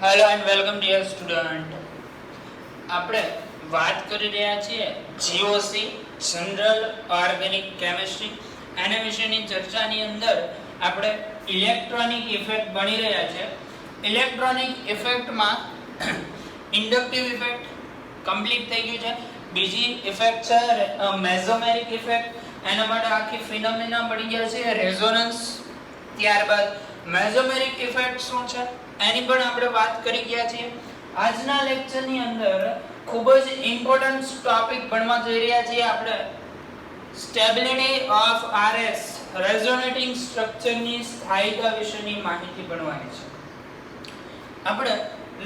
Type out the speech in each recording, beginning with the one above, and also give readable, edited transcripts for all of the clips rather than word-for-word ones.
Hello and welcome dear student. આપણે વાત કરી રહ્યા છીએ જીઓસી જનરલ ઓર્ગેનિક કેમિસ્ટ્રી એના વિશેની ચર્ચાની અંદર આપણે ઇલેક્ટ્રોનિક ઇફેક્ટ ભણી રહ્યા છે. ઇલેક્ટ્રોનિક ઇફેક્ટમાં ઇન્ડક્ટિવ ઇફેક્ટ કમ્પ્લીટ થઈ ગયું છે. બીજી ઇફેક્ટ છે મેઝોમેરિક ઇફેક્ટ. એના માટે આખી ફિનોમિના પડી ગયા છે રેઝોનન્સ. ત્યારબાદ મેઝોમેરિક ઇફેક્ટ શું છે એની પણ આપણે વાત કરી ગયા છીએ. આજના લેક્ચરની અંદર ખૂબ જ ઇમ્પોર્ટન્ટ ટોપિક ભણવા જઈ રહ્યા છીએ આપણે. સ્ટેબિલિટી ઓફ આરએસ રેઝોનેટિંગ સ્ટ્રક્ચરની સ્થાયીતા વિશેની માહિતી ભણવાની છે. આપણે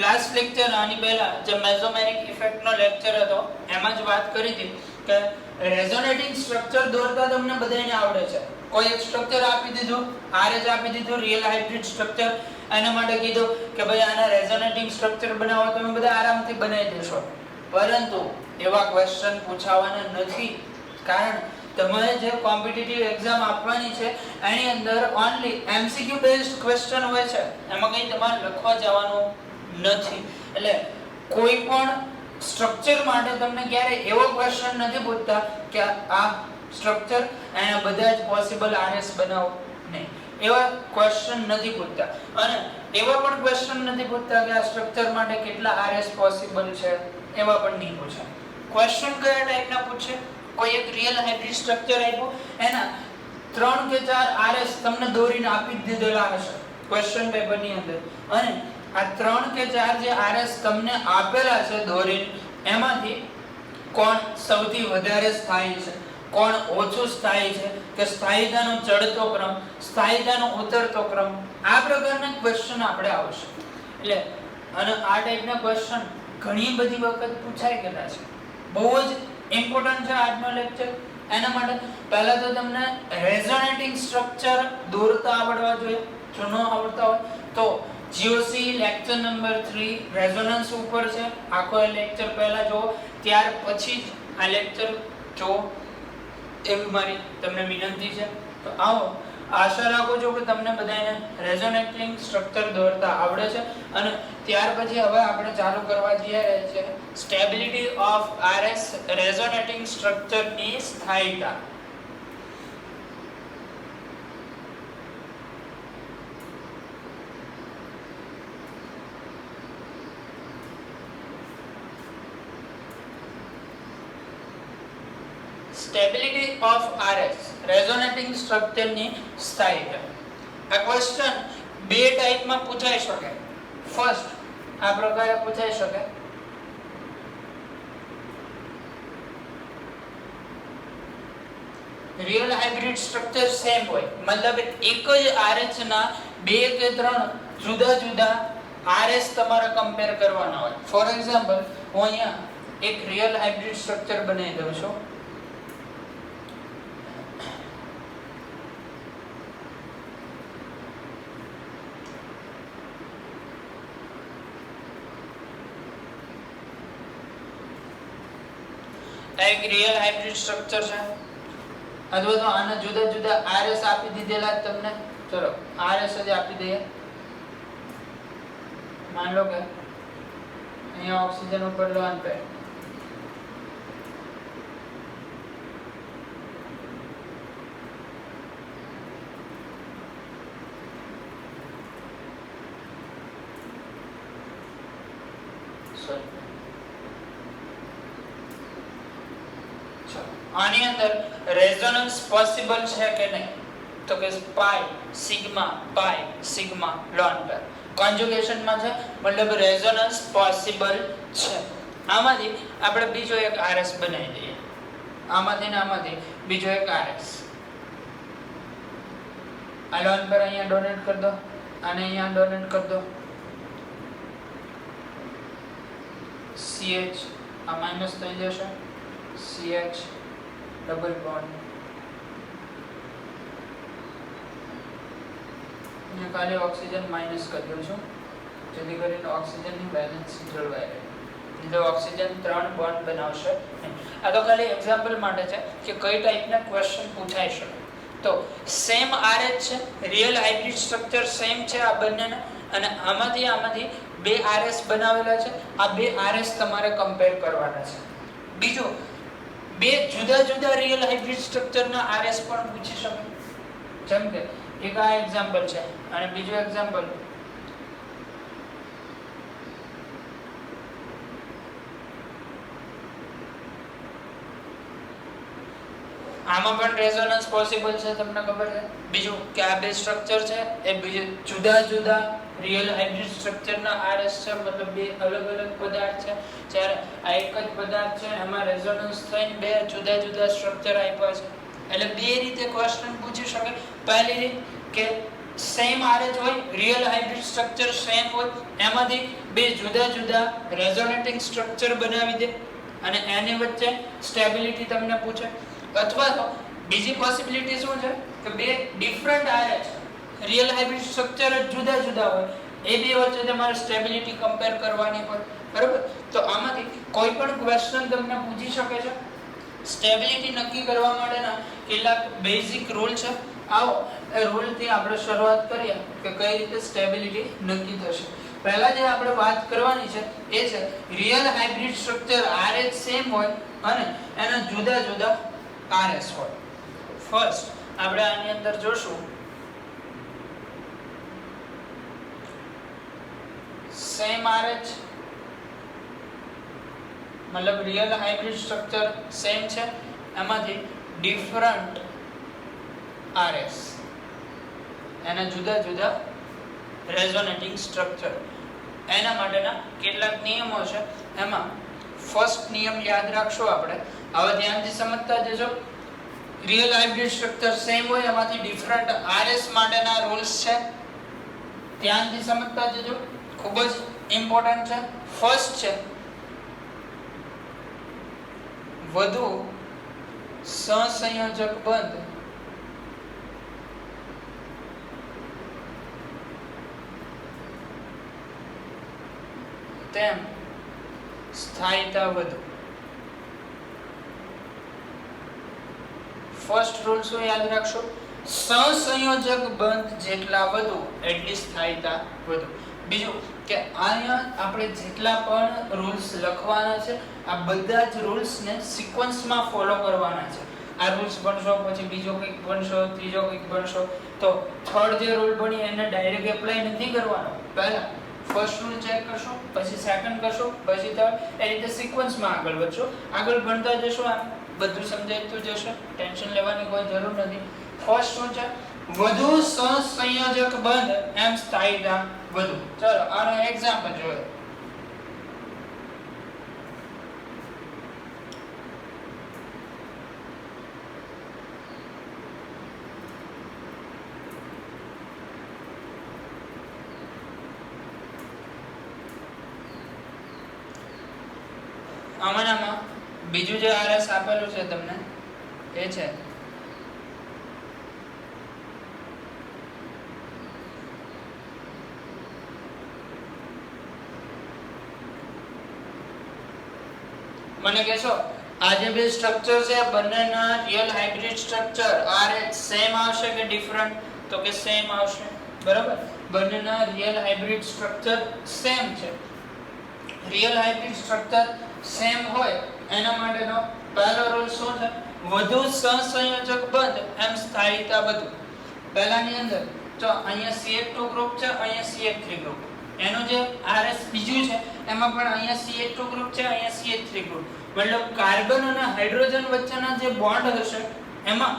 લાસ્ટ લેક્ચર આની પહેલા જે મેઝોમેરિક ઇફેક્ટનો લેક્ચર હતો એમાં જ વાત કરી હતી કે રેઝોનેટિંગ સ્ટ્રક્ચર દોરતા તમને બધાને આવડે છે. કોઈ એક સ્ટ્રક્ચર આપી દીધું, આરએચ આપી દીધું, રિયલ હાઇબ્રિડ સ્ટ્રક્ચર. એના માટે કીધું કે ભાઈ આના રેઝોનેટિંગ સ્ટ્રક્ચર બનાવો, તમે બધા આરામથી બનાવી દેશો. પરંતુ એવા ક્વેશ્ચન પૂછાવાના નથી, કારણ તમારે જે કોમ્પિટિટિવ એક્ઝામ આપવાની છે એની અંદર ઓન્લી એમસીક્યુ બેઝડ ક્વેશ્ચન હોય છે, એમાં કંઈ તમારે લખવા જવાનું નથી. એટલે કોઈ પણ સ્ટ્રક્ચર માટે તમને ક્યારે એવો ક્વેશ્ચન નથી પૂછતા કે આ સ્ટ્રક્ચર એના બધા જ પોસિબલ આરએસ બનાવો, નહીં. એવા ક્વેશ્ચન નથી પૂછતા. અને એવા પણ ક્વેશ્ચન નથી પૂછતા કે આ સ્ટ્રક્ચર માટે કેટલા આરએસ પોસિબલ છે, એવા પણ નહીં પૂછે. ક્વેશ્ચન કયા ટાઈપના પૂછે? કોઈ એક રિયલ હાઇબ્રિડ સ્ટ્રક્ચર આપ્યું, એના 3 કે 4 આરએસ તમને દોરીને આપી દીધેલા હશે ક્વેશ્ચન પેપરની અંદર, અને આ 3 કે 4 જે આરએસ તમને આપેલા છે દોરીને, એમાંથી કોણ સૌથી વધારે સ્થાયી છે, કોણ ઓછું સ્થાયી છે, કે સ્થાયીતાનો ચડતો ક્રમ, સ્થાયીતાનો ઉતરતો ક્રમ, આ પ્રકારના ક્વેશ્ચન આપણે આવશે. એટલે અને આ ટાઈપના ક્વેશ્ચન ઘણી બધી વખત પૂછાઈ ગયેલા છે. બહુ જ ઇમ્પોર્ટન્ટ છે આજનો લેક્ચર. એના માટે પહેલા તો તમને રેઝોનેટિંગ સ્ટ્રક્ચર દોરતા આવડવા જોઈએ. જો ન આવડતા હોય તો જીઓસી લેક્ચર નંબર 3 રેઝોનન્સ ઉપર છે, આખો લેક્ચર પહેલા જુઓ, ત્યાર પછી જ આ લેક્ચર જુઓ એવી મારી તમને વિનંતી છે. તો આવો, આશા રાખું છું કે તમને બધાને રેઝોનેટિંગ સ્ટ્રક્ચર દોરતા આવડે છે. અને ત્યાર પછી હવે આપણે ચાલુ કરવા જઈ રહ્યા છીએ સ્ટેબિલિટી ઓફ આરએસ રેઝોનેટિંગ સ્ટ્રક્ચરની સ્થાયીતા. સ્ટેબિલિટી ઓફ આરએસ રેઝોનેટિંગ સ્ટ્રક્ચરની સ્થાયીતા. આ ક્વેશ્ચન બે ટાઈપમાં પૂછાઈ શકે. ફર્સ્ટ આ પ્રકારે પૂછાઈ શકે. રિયલ હાઇબ્રિડ સ્ટ્રક્ચર સેમ હોય, મતલબ એક જ આરએચ ના 2 કે 3 જુદા જુદા આરએસ તમારે કમ્પેર કરવાના હોય. ફોર એક્ઝામ્પલ, હું અહીંયા એક રિયલ હાઇબ્રિડ સ્ટ્રક્ચર બનાવી દઉં છું. એક રિયલ હાઇબ્રિડ સ્ટ્રક્ચર છે, અથવા તો આના જુદા જુદા આરએસ આપી દીધેલા તમને. ચલો આરએસ જ આપી દઈએ. માન લો કે અહીંયા ઓક્સિજન ઉપર લોન પે, આની અંદર રેઝોનન્સ પોસિબલ છે કે નહીં? તો કે પાઈ સિગ્મા લોન પેર કોન્જુગેશનમાં છે, મતલબ રેઝોનન્સ પોસિબલ છે. આમાંથી આપણે બીજો એક આરએસ બનાવી દઈએ. આમાંથી ને આમાંથી બીજો એક આરએસ. આ લોન પેર અહીંયા ડોનેટ કરી દો, અને અહીંયા ડોનેટ કરી દો. CH આ માઈનસ થઈ જશે, CH ડબલ બોન્ડ. અહીંયા ખાલી ઓક્સિજન માઈનસ કરી દઉં છું, જેથી કરીને ઓક્સિજનની બેલેન્સ જળવાઈ રહે. એટલે ઓક્સિજન 3 બોન્ડ બનાવશે. આ તો ખાલી એક્ઝામ્પલ માટે છે કે કઈ ટાઈપના ક્વેશ્ચન પૂછાઈ શકે. તો સેમ આરએચ છે, રિયલ હાઇબ્રિડ સ્ટ્રક્ચર સેમ છે આ બંનેના, અને આમાંથી બે RS બનાવેલા છે. આ બે RS તમારે કમ્પેર કરવાના છે. બીજું, બે જુદા જુદા રિયલ હાઇબ્રિડ સ્ટ્રક્ચરના RS પણ પૂછી શકે. જેમ કે એક આ એક્ઝામ્પલ છે અને બીજું એક્ઝામ્પલ આમાં પણ રેઝોનન્સ પોસિબલ છે, તમને ખબર છે. બીજું કે આ બે સ્ટ્રક્ચર છે એ બીજે જુદા જુદા રિયલ હાઇબ્રિડ સ્ટ્રક્ચરના RS છે, મતલબ બે અલગ અલગ પદાર્થ છે. જ્યારે આ એક જ પદાર્થ છે એમાં રેઝોનન્સ થઈને બે જુદા જુદા સ્ટ્રક્ચર આપ્યા છે. એટલે બે રીતે ક્વેશ્ચન પૂછી શકે. પહેલી રીત કે સેમ RH હોય, રિયલ હાઇબ્રિડ સ્ટ્રક્ચર સેમ હોય, એમાંથી બે જુદા જુદા રેઝોનેટિંગ સ્ટ્રક્ચર બનાવી દે અને એની વચ્ચે સ્ટેબિલિટી તમને પૂછે. અથવા તો બીજી પોસિબિલિટી શું છે કે બે different RH real hybrid structure જ જુદા જુદા હોય, એ બે વચ્ચે તમારે સ્ટેબિલિટી કમ્પેર કરવાની હોય. બરાબર? તો આમાંથી કોઈ પણ ક્વેશ્ચન તમને પૂછી શકે છે. સ્ટેબિલિટી નક્કી કરવા માટેના કેટલાક બેઝિક રૂલ છે. આવો એ રૂલથી આપણે શરૂઆત કરીએ કે કઈ રીતે સ્ટેબિલિટી નક્કી થશે. પહેલા જે આપણે વાત કરવાની છે એ છે real hybrid structure RH same હોય અને એના જુદા જુદા RS હોય. ફર્સ્ટ આપણે આની અંદર જોશું સેમ RH, મતલબ રિયલ હાઇબ્રિડ સ્ટ્રક્ચર સેમ છે, એમાંથી ડિફરન્ટ RS, એના જુદા જુદા રેઝોનેટિંગ સ્ટ્રક્ચર. એના માટેના કેટલાક નિયમો છે. એમાં ફર્સ્ટ નિયમ યાદ રાખશો આપણે. હવે ધ્યાનથી સમજતા જજો. રિયલ હાઇબ્રિડ સ્ટ્રક્ચર સેમ હોય એમાંથી ડિફરન્ટ RS માટેના રૂલ્સ છે. ધ્યાનથી સમજતા જજો, ખૂબ જ ઇમ્પોર્ટન્ટ છે. ફર્સ્ટ છે વધુ સહસંયોજક બંધ તેમ સ્થાયીતા વધુ. ફર્સ્ટ રૂલ શું યાદ રાખશો? સહસંયોજક બંધ જેટલા વધુ એટલી સ્થાયીતા વધુ. બીજું કે અહીંયા આપણે જેટલા પણ રૂલ્સ લખવાના છે આ બધા જ રૂલ્સને સિક્વન્સમાં ફોલો કરવાના છે. આ રૂલ્સ ભણશો, પછી બીજો કંઈક ભણશો, ત્રીજો કંઈક ભણશો, તો થર્ડ જે રૂલ ભણી એને ડાયરેક્ટ એપ્લાય નથી કરવાનો. પહેલા ફર્સ્ટ રૂલ ચેક કરશો, પછી સેકન્ડ કરશો, પછી થર્ડ, એ રીતે સિક્વન્સમાં આગળ વધશો. આગળ ભણતા જશો આમ બધું સમજાતું જશે, ટેન્શન લેવાની કોઈ જરૂર નથી. ફર્સ્ટ શું છે? વધુ સહસંયોજક બંધ એમ સ્થાયીતા વધુ. ચલો આનો એક્ઝામ્પલ જોઈએ. આમાંનામાં બીજું જે RS આપેલું છે તમને એ છે મને કહેશો આ જે બે સ્ટ્રક્ચર છે બંનેના real hybrid structure RH same આવશે કે ડિફરન્ટ? તો કે સેમ આવશે. બરાબર? બંનેના રિયલ હાઇબ્રિડ સ્ટ્રક્ચર સેમ છે. રિયલ હાઇબ્રિડ સ્ટ્રક્ચર સેમ હોય એના માટેનો પહેલો રૂલ શું છે? વધુ સહસંયોજક બંધ એમ સ્થાયીતા વધુ. પહેલાની અંદર જો અહીંયા CH2 ગ્રુપ છે, અહીંયા CH3 ગ્રુપ. એનું જે RS બીજું છે એમાં પણ અહીંયા CH2 ગ્રુપ છે, અહીંયા CH3 ગ્રુપ. મતલબ કાર્બન અને હાઇડ્રોજન વચ્ચેના જે બોન્ડ હશે એમાં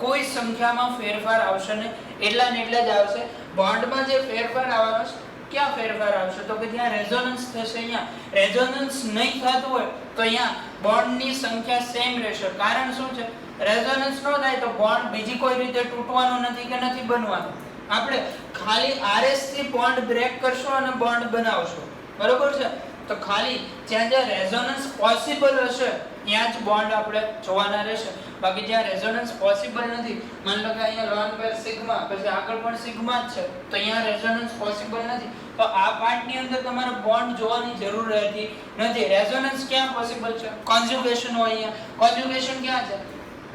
કોઈ સંખ્યામાં ફેરફાર આવશે નહીં, એટલા ને એટલા જ આવશે. બોન્ડમાં જે ફેરફાર આવવાનો છે, ક્યાં ફેરફાર આવશે? તો કે જ્યાં રેઝોનન્સ થશે. અહીંયા રેઝોનન્સ નહીં થતું હોય તો અહીંયા બોન્ડની સંખ્યા સેમ રહેશે. કારણ શું છે? રેઝોનન્સ ન થાય તો બોન્ડ બીજી કોઈ રીતે તૂટવાનો નથી કે નથી બનવાનો. આપણે ખાલી RS થી બોન્ડ બ્રેક કરશો અને બોન્ડ બનાવશો. બરોબર છે? તો ખાલી જ્યાં જ્યાં રેઝોનન્સ પોસિબલ હશે ત્યાં જ બોન્ડ આપણે જોવાના રહેશે. બાકી જ્યાં રેઝોનન્સ પોસિબલ નથી, માની લો કે અહીંયા લોન પેર સિગ્મા, પછી આગળ પણ સિગ્મા જ છે, તો અહીંયા રેઝોનન્સ પોસિબલ નથી, તો આ પાર્ટની અંદર તમારે બોન્ડ જોવાની જરૂર રહેતી નથી. રેઝોનન્સ ક્યાં પોસિબલ છે? કોન્જ્યુગેશન હોય અહીંયા. કોન્જ્યુગેશન ક્યાં છે?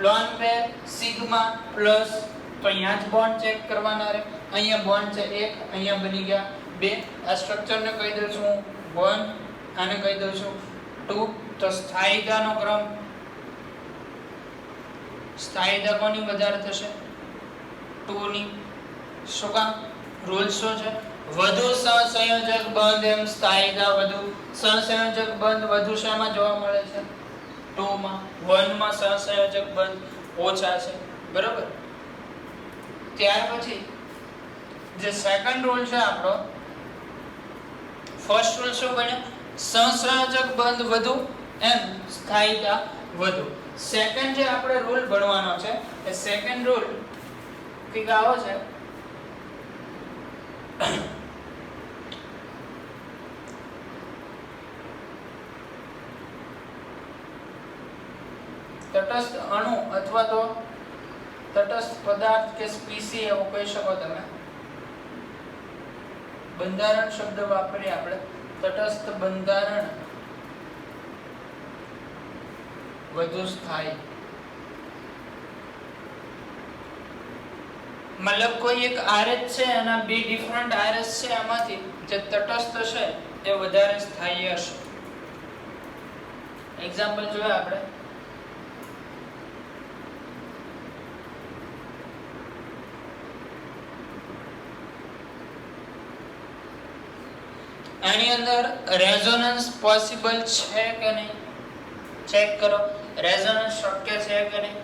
લોન પેર સિગ્મા પ્લસ, તો અહીંયા જ બોન્ડ ચેક કરવાના રહે. અહીંયા બોન્ડ છે એક, અહીંયા બની ગયા 2 આ સ્ટ્રક્ચરને કહી દઉં છું 1, આને કહી દઉં છું 2. તો સ્થાયીતાનો ક્રમ, સ્થાયીતા કોની વધારે થશે? 2 ની. શું કામ? રૂલ શું છે? વધુ સહસંયોજક બંધ એમ સ્થાયીતા વધુ. સહસંયોજક બંધ વધુ શામાં જોવા મળે છે? 2 માં. 1 માં સહસંયોજક બંધ ઓછા છે. બરોબર. ત્યાર પછી જે સેકન્ડ રૂલ છે આપણો, ફર્સ્ટ રૂલ શું બન્યો? સહસંયોજક બંધ વધુ એમ સ્થાયીતા વધુ. સેકન્ડ જે આપણે રૂલ ભણવાનો છે એ સેકન્ડ રૂલ કઈક આવો છે. તટસ્થ અણુ અથવા તો તટસ્થ પદાર્થ કે સ્પીસી એવું કહી શકો તમે. બંધારણ શબ્દ વાપરીએ આપણે. તટસ્થ બંધારણ વધુ સ્થાયી. મતલબ કોઈ એક આરએચ છે, એના બે ડિફરન્ટ આરએચ છે, એમાંથી જે તટસ્થ છે એ વધારે સ્થાયી હશે. એક્ઝામ્પલ જોઈએ આપણે. આની અંદર રેઝોનન્સ પોસિબલ છે કે નહીં ચેક કરો. રેઝોનન્સ શક્ય છે કે નહીં?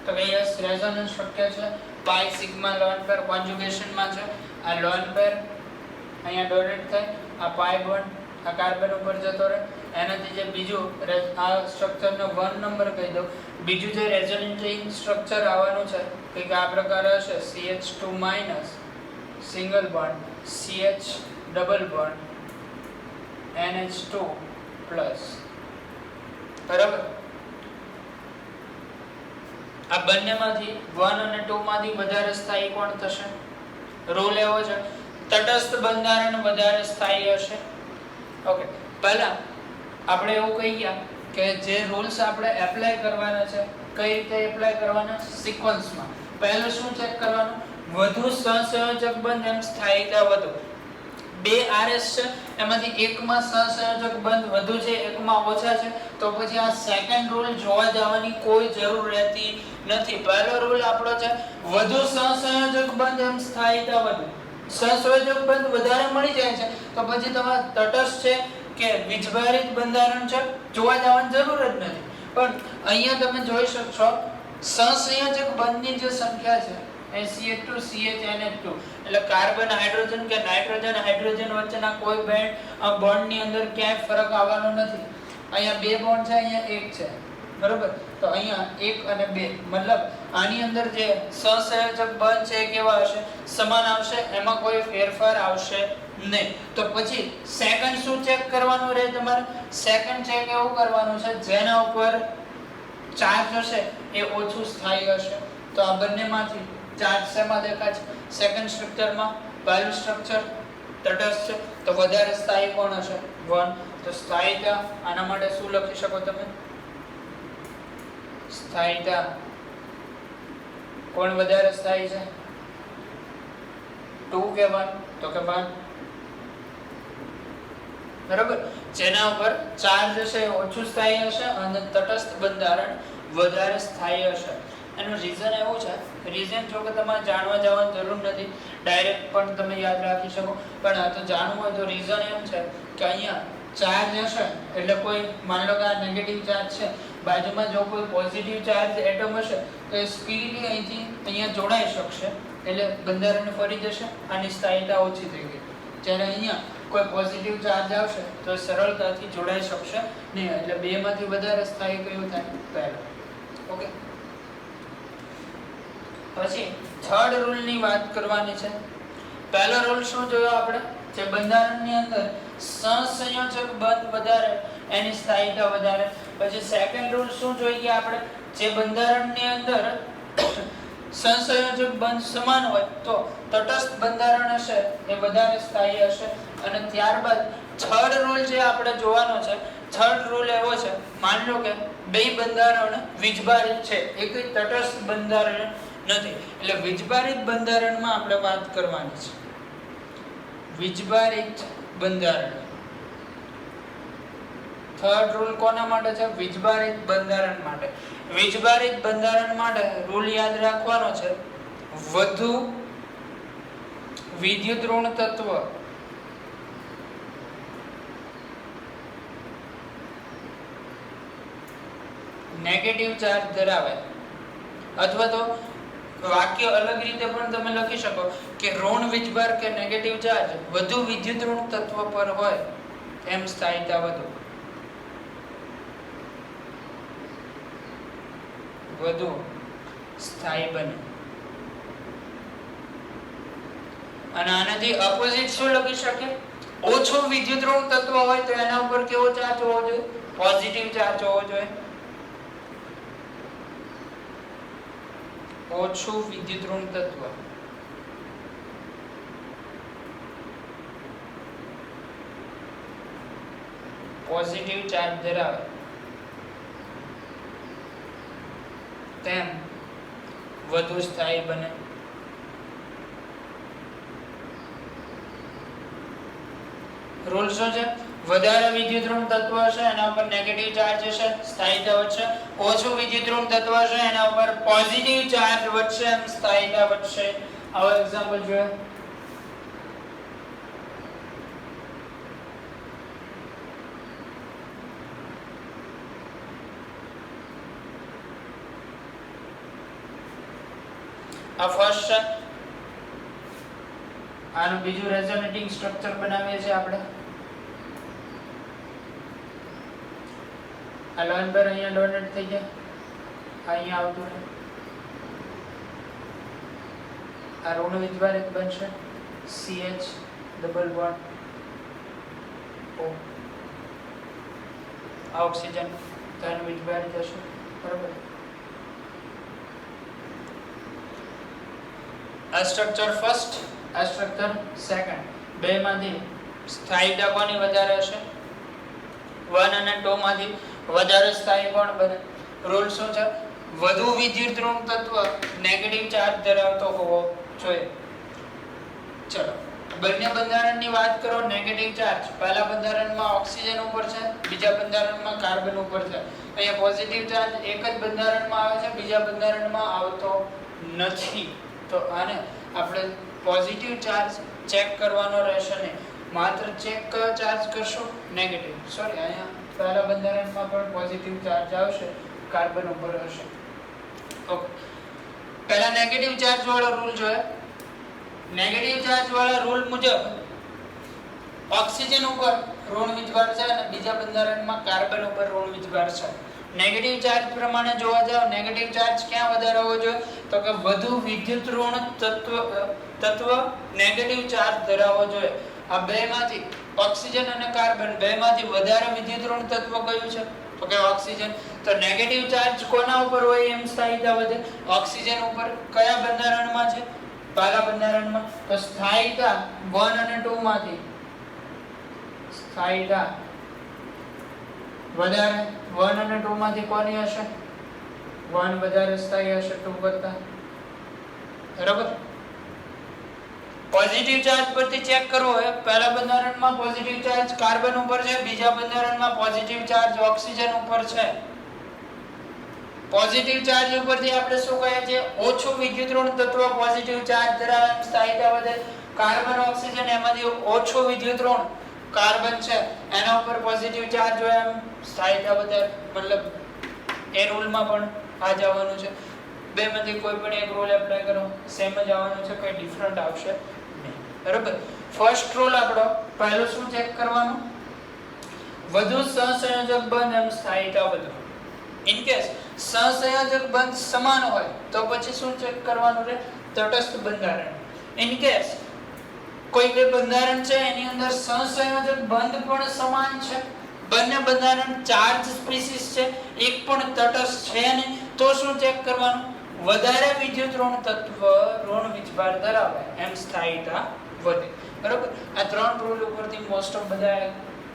તો કે યસ, રેઝોનન્સ શક્ય છે. પાઈ સિગ્મા લોન પેર કોન્જુગેશન માં છે. આ લોન પેર અહીંયા ડોનેટ થાય, આ પાઈ બોન્ડ આ કાર્બન ઉપર જતો રહે. એનાથી જે બીજું આ સ્ટ્રક્ચરનો 1 નંબર કહી દો. બીજું જે રેઝોનેટિંગ સ્ટ્રક્ચર આવવાનું છે કંઈક આ પ્રકારે હશે. CH2- single bond, CH double bond, NH2+. બરાબર. આ બંનેમાંથી 1 અને 2 માંથી વધારે સ્થાયી કોણ થશે? રૂલ એવો છે તટસ્થ બંધારણ વધારે સ્થાયી હશે. ઓકે, પહેલા આપણે એવું કહીએ કે જે રૂલ્સ આપણે એપ્લાય કરવાના છે કઈ રીતે એપ્લાય કરવાના? સિક્વન્સમાં. પહેલું શું ચેક કરવાનું? વધુ સહસંયોજક બંધ એમ સ્થાયીતા વધુ. બે આરએસ છે, એમાંથી એકમાં સહસંયોજક બંધ વધુ છે, એકમાં ઓછા છે. તો પછી આ સેકન્ડ રૂલ જોવા જવાની કોઈ જરૂર રહેતી નથી. પહેલો રૂલ આપણો છે વધુ સહસંયોજક બંધ એમ સ્થાયીતા વધુ. સહસંયોજક બંધ વધારે મળી જાય છે તો પછી તમારે તટસ્થ છે કે વીજભારિત બંધારણ છે જોવા જવાની જરૂર જ નથી. પણ અહીંયા તમે જોઈ શકશો સહસંયોજક બંધની જે સંખ્યા છે CH2 CH એટલે કાર્બન હાઇડ્રોજન કે નાઇટ્રોજન હાઇડ્રોજન વચ્ચેના કોઈ બોન્ડ ની અંદર ક્યાંય ફરક આવવાનો નથી. અહીંયા બે બોન્ડ છે, અહીંયા એક છે. બરોબર. તો અહીંયા 1 અને 2 મતલબ આની અંદર જે સહસંયોજક બંધ છે કેવા હશે? સમાન આવશે, એમાં કોઈ ફેરફાર આવશે નહીં. તો પછી સેકન્ડ શું ચેક કરવાનું રહે તમારે? સેકન્ડ ચેક એવું કરવાનું છે જેના ઉપર ચાર્જ હશે એ ઓછું સ્થાયી હશે. તો આ બંનેમાંથી ચાર્જ શેમાં દેખાય છે? સેકન્ડ સ્ટ્રક્ચરમાં. પહેલું સ્ટ્રક્ચર તટસ્થ છે તો વધારે સ્થાયી કોણ હશે? 1. તો સ્થાયીતા આના માટે શું લખી શકો તમે? સ્થાયીતા કોણ વધારે સ્થાયી છે? 2 કે 1? તો કે 1. બરાબર. જેના ઉપર ચાર્જ હશે એ ઓછું સ્થાયી હશે અને તટસ્થ બંધારણ વધારે સ્થાયી હશે. એનું રીઝન એવું છે, રીઝન જો કે તમારે જાણવા જવાની જરૂર નથી, ડાયરેક્ટ પણ તમે યાદ રાખી શકો. પણ આ તો જાણવું હોય તો રીઝન એમ છે કે અહીંયા ચાર્જ હશે એટલે કોઈ માની લો કે આ નેગેટિવ ચાર્જ છે, બાજુમાં જો કોઈ પોઝિટિવ ચાર્જ એટમ હશે તો એ સ્પીડલી અહીંથી અહીંયા જોડાઈ શકશે એટલે બંધારણ ફરી જશે. આની સ્થાયીતા ઓછી થઈ ગઈ. જ્યારે અહીંયા કોઈ પોઝિટિવ ચાર્જ આવશે તો સરળતાથી જોડાઈ શકશે નહીં. એટલે બે માંથી વધારે સ્થાયી કયું થાય? પહેલું. ઓકે. પછી થર્ડ રૂલ ની વાત કરવાની છે. પહેલો રૂલ શું જોયો આપણે? જે બંધારણની અંદર સહસંયોજક બંધ વધારે એની સ્થાયીતા વધારે. પછી સેકન્ડ રૂલ શું જોઈએ આપણે? જે બંધારણની અંદર સહસંયોજક બંધ સમાન હોય તો તટસ્થ બંધારણ હશે એ વધારે સ્થાયી હશે. અને ત્યારબાદ થર્ડ રૂલ જે આપણે જોવાનો છે, થર્ડ રૂલ એવો છે માન લો કે બે બંધારણ વીજભારિત છે, એક તટસ્થ બંધારણ નથી. એટલે વીજભારિત બંધારણમાં આપણે વાત કરવાની છે. વીજભારિત બંધારણ. થર્ડ રૂલ કોના માટે છે? વીજભારિત બંધારણ માટે. વીજભારિત બંધારણ માટે રૂલ યાદ રાખવાનો છે, વધુ વિદ્યુત ઋણ તત્વ નેગેટિવ ચાર્જ ધરાવે, અથવા તો વાક્ય અલગ રીતે પણ તમે લખી શકો કે ઋણ વીજભાર કે નેગેટિવ ચાર્જ વધુ વિદ્યુત ઋણ તત્વ પર હોય એમ સ્થાયીતા વધુ સ્થાયી બને. અને આનાથી અપોઝિટ શું લખી શકે? ઓછો વિદ્યુત ઋણ તત્વ હોય તો એના ઉપર કેવો ચાર્જ હોવો જોઈએ? પોઝિટિવ ચાર્જ હોવો જોઈએ. ઓછું વિદ્યુત ઋણ તત્વ પોઝિટિવ ચાર્જ ધરાવે તેમ વધુ સ્થાયી બને. રૂલ શું છે? વધારે વિદ્યુત ઋણ તત્વ હશે એના ઉપર નેગેટિવ ચાર્જ હશે, સ્થાયીતા વધશે. ઓછું વિદ્યુત ઋણ તત્વ હશે એના ઉપર પોઝિટિવ ચાર્જ વધશે એમ સ્થાયીતા વધશે. આવો એક્ઝામ્પલ જોઈએ. આ ફર્સ્ટ છે. આનું બીજું રેઝોનેટિંગ સ્ટ્રક્ચર બનાવીએ છીએ આપણે. આ લોન પર અહીંયા ડોનેટ થઈ જાય, અહીંયા આવતું રહે. આ ઋણ વીજભારિત બનશે, CH ડબલ બોન્ડ O. આ ઓક્સિજન ધન વીજભારિત હશે, બરાબર. આ સ્ટ્રક્ચર ફર્સ્ટ, આ સ્ટ્રક્ચર સેકન્ડ. બે માંથી સ્થાયીતા કોની વધારે હશે? 1 અને 2 માંથી વધારે સ્થાયી કોણ બને? રૂલ શું છે? વધુ વિદ્યુત ઋણ તત્વ નેગેટિવ ચાર્જ ધરાવતો હોવો જોઈએ. ચલો બંને બંધારણની વાત કરો. નેગેટિવ ચાર્જ પહેલા બંધારણમાં ઓક્સિજન ઉપર છે, બીજા બંધારણમાં કાર્બન ઉપર છે. અહીંયા પોઝિટિવ ચાર્જ એક જ બંધારણમાં આવે છે, બીજા બંધારણમાં આવતો નથી. તો આને આપણે પોઝિટિવ ચાર્જ ચેક કરવાનો રહેશે નહીં. માત્ર ચેક કયો ચાર્જ કરશો? નેગેટિવ. સોરી, અહીંયા પહેલા બંધારણમાં પણ પોઝિટિવ ચાર્જ આવશે, કાર્બન ઉપર હશે. ઓકે, પહેલા નેગેટિવ ચાર્જ વાળો રૂલ જોઈએ. નેગેટિવ ચાર્જ વાળા રૂલ મુજબ ઓક્સિજન ઉપર ઋણ વીજભાર છે અને બીજા બંધારણમાં કાર્બન ઉપર ઋણ વીજભાર છે. નેગેટિવ ચાર્જ પ્રમાણે જોવા જાવ, નેગેટિવ ચાર્જ ક્યાં વધારે હોવો જોઈએ? તો કે વધુ વિદ્યુત ઋણ તત્વ નેગેટિવ ચાર્જ ધરાવવો જોઈએ. આ બેમાંથી ઓક્સિજન અને કાર્બન બેમાંથી વધારે વિદ્યુત ઋણ તત્વ કયું છે? તો કે ઓક્સિજન. તો નેગેટિવ ચાર્જ કોના ઉપર હોય એમ સ્થાયીતા વધે? ઓક્સિજન ઉપર. કયા બંધારણમાં છે? પહેલા બંધારણમાં. તો સ્થાયીતા 1 અને 2 માંથી સ્થાયીતા વધારે 1 અને 2 માંથી કોની હશે? 1 વધારે સ્થાયી હશે 2 કરતા, બરાબર. પોઝિટિવ ચાર્જ પરથી ચેક કરવો હોય, પહેલા બંધારણમાં પોઝિટિવ ચાર્જ કાર્બન ઉપર છે, બીજા બંધારણમાં પોઝિટિવ ચાર્જ ઓક્સિજન ઉપર છે. પોઝિટિવ ચાર્જ ઉપરથી આપણે શું કહીએ છીએ? ઓછું વિદ્યુત ઋણ તત્વ પોઝિટિવ ચાર્જ ધરાવે એમ સ્થાયીતા વધે. કાર્બન ઓક્સિજન એમાંથી ઓછું વિદ્યુત ઋણ કાર્બન છે એના ઉપર પોઝિટિવ ચાર્જ હોય એમ સ્થાયીતા વધે. મતલબ એ રૂલમાં પણ આ જ આવવાનું છે. બે માંથી કોઈ પણ એક રૂલ એપ્લાય કરો, સેમ જ આવવાનું છે, કોઈ ડિફરન્ટ આવશે નહીં, બરાબર. ફર્સ્ટ રૂલ આપણો પહેલો શું ચેક કરવાનું? વધુ સહસંયોજક બંધ એમ સ્થાયીતા વધુ. ઇન કેસ સહસંયોજક બંધ સમાન હોય તો પછી શું ચેક કરવાનું રહે? તટસ્થ બંધારણ. ઇન કેસ કોઈ બે બંધારણ છે એની અંદર સહસંયોજક બંધ પણ સમાન છે, બંને બંધારણ ચાર્જ સ્પીસીસ છે, એક પણ તટસ્થ છે નહીં, તો શું ચેક કરવાનું? વધારે વિદ્યુત ઋણ તત્વ ઋણ વીજભાર ધરાવે એમ સ્થાયીતા વધે, બરાબર. આ ત્રણ રૂલ ઉપરથી મોસ્ટ ઓફ બધા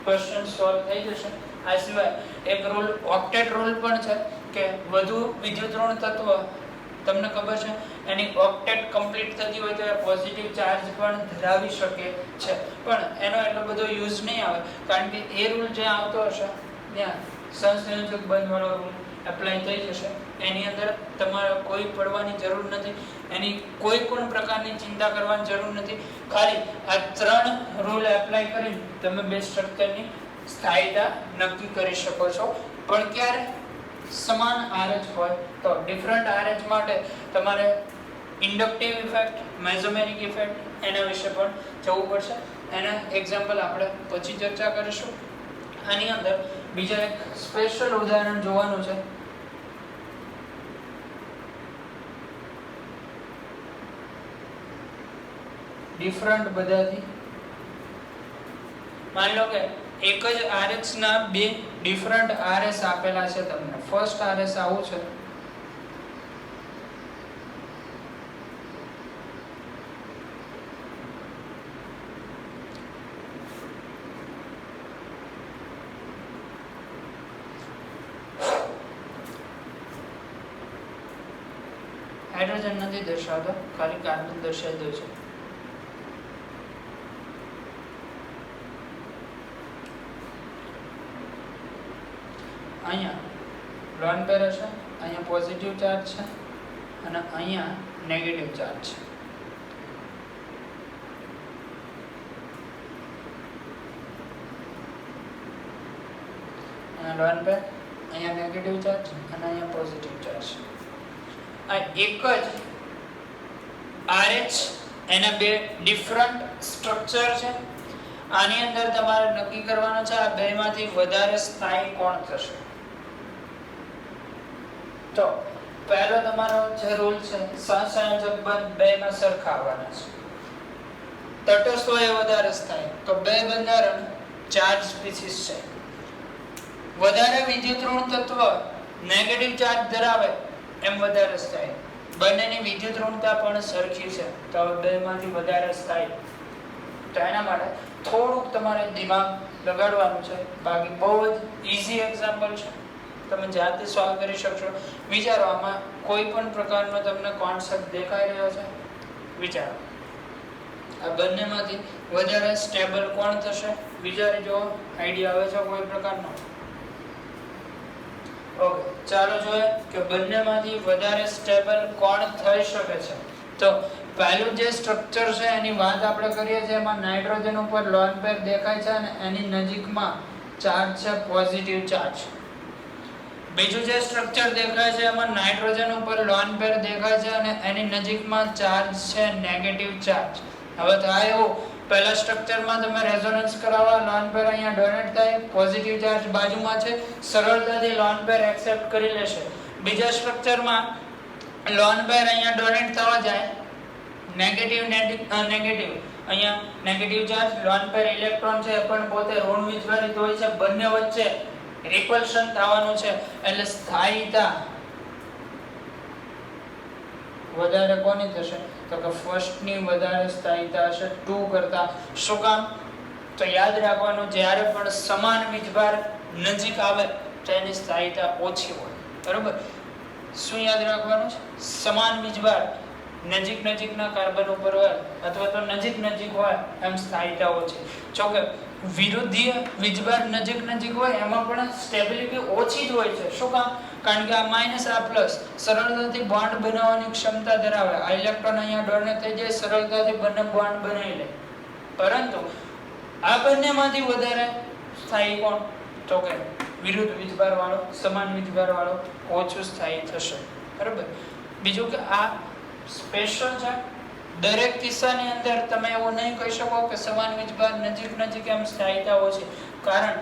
ક્વેશ્ચન સોલ્વ થઈ જશે. આ સિવાય એક રૂલ ઓક્ટેટ રૂલ પણ છે કે વધુ વિદ્યુત ઋણ તત્વ, તમને ખબર છે એની ઓક્ટેટ કમ્પ્લીટ થતી હોય તો એ પોઝિટિવ ચાર્જ પણ ધરાવી શકે છે, પણ એનો એટલો બધો યુઝ નહીં આવે, કારણ કે એ રૂલ જે આવતો હશે ત્યાં સહસંયોજક બંધ વાળો રૂલ એપ્લાય થઈ જશે. એની અંદર તમારે કોઈ પડવાની જરૂર નથી, એની કોઈ પણ પ્રકારની ચિંતા કરવાની જરૂર નથી. ખાલી આ 3 રૂલ એપ્લાય કરીને તમે બે સ્ટ્રક્ચરની સ્થાયીતા નક્કી કરી શકો છો. પણ ક્યારે? સમાન RH હોય તો. ડિફરન્ટ RH માટે તમારે ઇન્ડક્ટિવ ઇફેક્ટ, મેસોમેરિક ઇફેક્ટ એના વિશે પણ જવું પડશે. એના એક્ઝામ્પલ આપણે પછી ચર્ચા કરીશું. આની અંદર બીજા એક સ્પેશિયલ ઉદાહરણ જોવાનું છે. ડિફરન્ટ બધાથી માની લો કે એક જ RH ના બે ડિફરન્ટ RS આપેલા છે તમને. ફર્સ્ટ RS આવું છે, હાઇડ્રોજન નથી દર્શાવતો, ખાલી કાર્બન દર્શાવી દઉં છું. અહીંયા લોન પેર હશે, અહીંયા પોઝિટિવ ચાર્જ છે અને અહીંયા નેગેટિવ ચાર્જ છે. અહીંયા લોન પેર, અહીંયા નેગેટિવ ચાર્જ અને અહીંયા પોઝિટિવ ચાર્જ. આ એક જ RH એના બે ડિફરન્ટ સ્ટ્રક્ચર છે. આની અંદર તમારે નક્કી કરવાનું છે આ બેમાંથી વધારે સ્થાયી કોણ થશે. તો પહેલો તમારો જે રૂલ છે, સહસંયોજક બંધ બેમાં સરખા આવવાના છે. તટસ્થ હોય વધારે સ્થાયી, તો બે બંધારણ ચાર્જ સ્પીસીસ છે. વધારે વિદ્યુત ઋણ તત્વ નેગેટિવ ચાર્જ ધરાવે એમ વધારે સ્થાયી. બંનેની વિદ્યુત ઋણતા પણ સરખી છે, તો બેમાંથી વધારે સ્થાયી. તો એના માટે થોડુંક તમારે દિમાગ લગાડવાનું છે. બાકી બહુ જ ઈઝી એક્ઝામ્પલ છે, તમે જાતે સોલ્વ કરી શકશો. વિચારો, આમાં કોઈ પણ પ્રકારનો તમને કોન્સેપ્ટ દેખાઈ રહ્યો છે? વિચારો, આ બંનેમાંથી વધારે સ્ટેબલ કોણ થશે? વિચારી જો, આઈડિયા આવે છે કોઈ પ્રકારનો? ઓકે, ચાલો જોઈએ કે બંનેમાંથી વધારે સ્ટેબલ કોણ થઈ શકે છે. તો પહેલું જે સ્ટ્રક્ચર છે એની વાત આપણે કરીએ છીએ, એમાં નાઇટ્રોજન ઉપર લોન પેર દેખાય છે અને એની નજીકમાં ચાર્જ છે પોઝિટિવ ચાર્જ. બીજું જે સ્ટ્રક્ચર દેખાય છે એમાં નાઇટ્રોજન ઉપર લોન પેર દેખાય છે અને એની નજીકમાં ચાર્જ છે નેગેટિવ ચાર્જ. હવે થાય એવું, પહેલા સ્ટ્રક્ચરમાં તમે રેઝોનન્સ કરાવવા, લોન પેર અહીંયા ડોનેટ થાય, પોઝિટિવ ચાર્જ બાજુમાં છે, સરળતાથી લોન પેર એક્સેપ્ટ કરી લેશે. બીજા સ્ટ્રક્ચરમાં લોન પેર અહીંયા ડોનેટ થવા જાય, નેગેટિવ નેગેટિવ અહીંયા negative charge, lone pair electron છે પણ પોતે ઋણ વીજભારિત હોય છે, બંને વચ્ચે રિપલ્શન થવાનું છે, એટલે સ્થાયીતા વધારે કોની થશે? તો કે ફર્સ્ટ ની વધારે સ્થાયીતા હશે 2 કરતા. શું કામ? તો યાદ રાખવાનું, જ્યારે પણ સમાન વીજભાર નજીક આવે તો એની સ્થાયીતા ઓછી હોય. બરોબર? શું યાદ રાખવાનું છે? સમાન વીજભાર નજીકના કાર્બન ઉપર હોય અથવા તો નજીક હોય એમ સ્થાયીતા ઓછી. જો કે વિરુદ્ધીય વીજભાર નજીક હોય એમાં પણ સ્ટેબિલિટી ઓછી જ હોય છે. શું કામ? કારણ કે આ માઇનસ આ પ્લસ સરળતાથી બોન્ડ બનાવવાની ક્ષમતા ધરાવે. આ ઇલેક્ટ્રોન અહીંયા ડોનેટ થઈ જાય, સરળતાથી બંને બોન્ડ બનાવી લે. પરંતુ આ બંનેમાંથી વધારે સ્થાયી કોણ? તો કે વિરુદ્ધ વીજભાર વાળો, સમાન વીજભાર વાળો ઓછું સ્થાયી થશે. બરાબર? બીજું કે આ સ્પેશિયલ છે, દરેક કિસ્સાની અંદર તમે એવું નહીં કહી શકો કે સમાન વીજભાર નજીક એમ સ્થાયીતા ઓછી. કારણ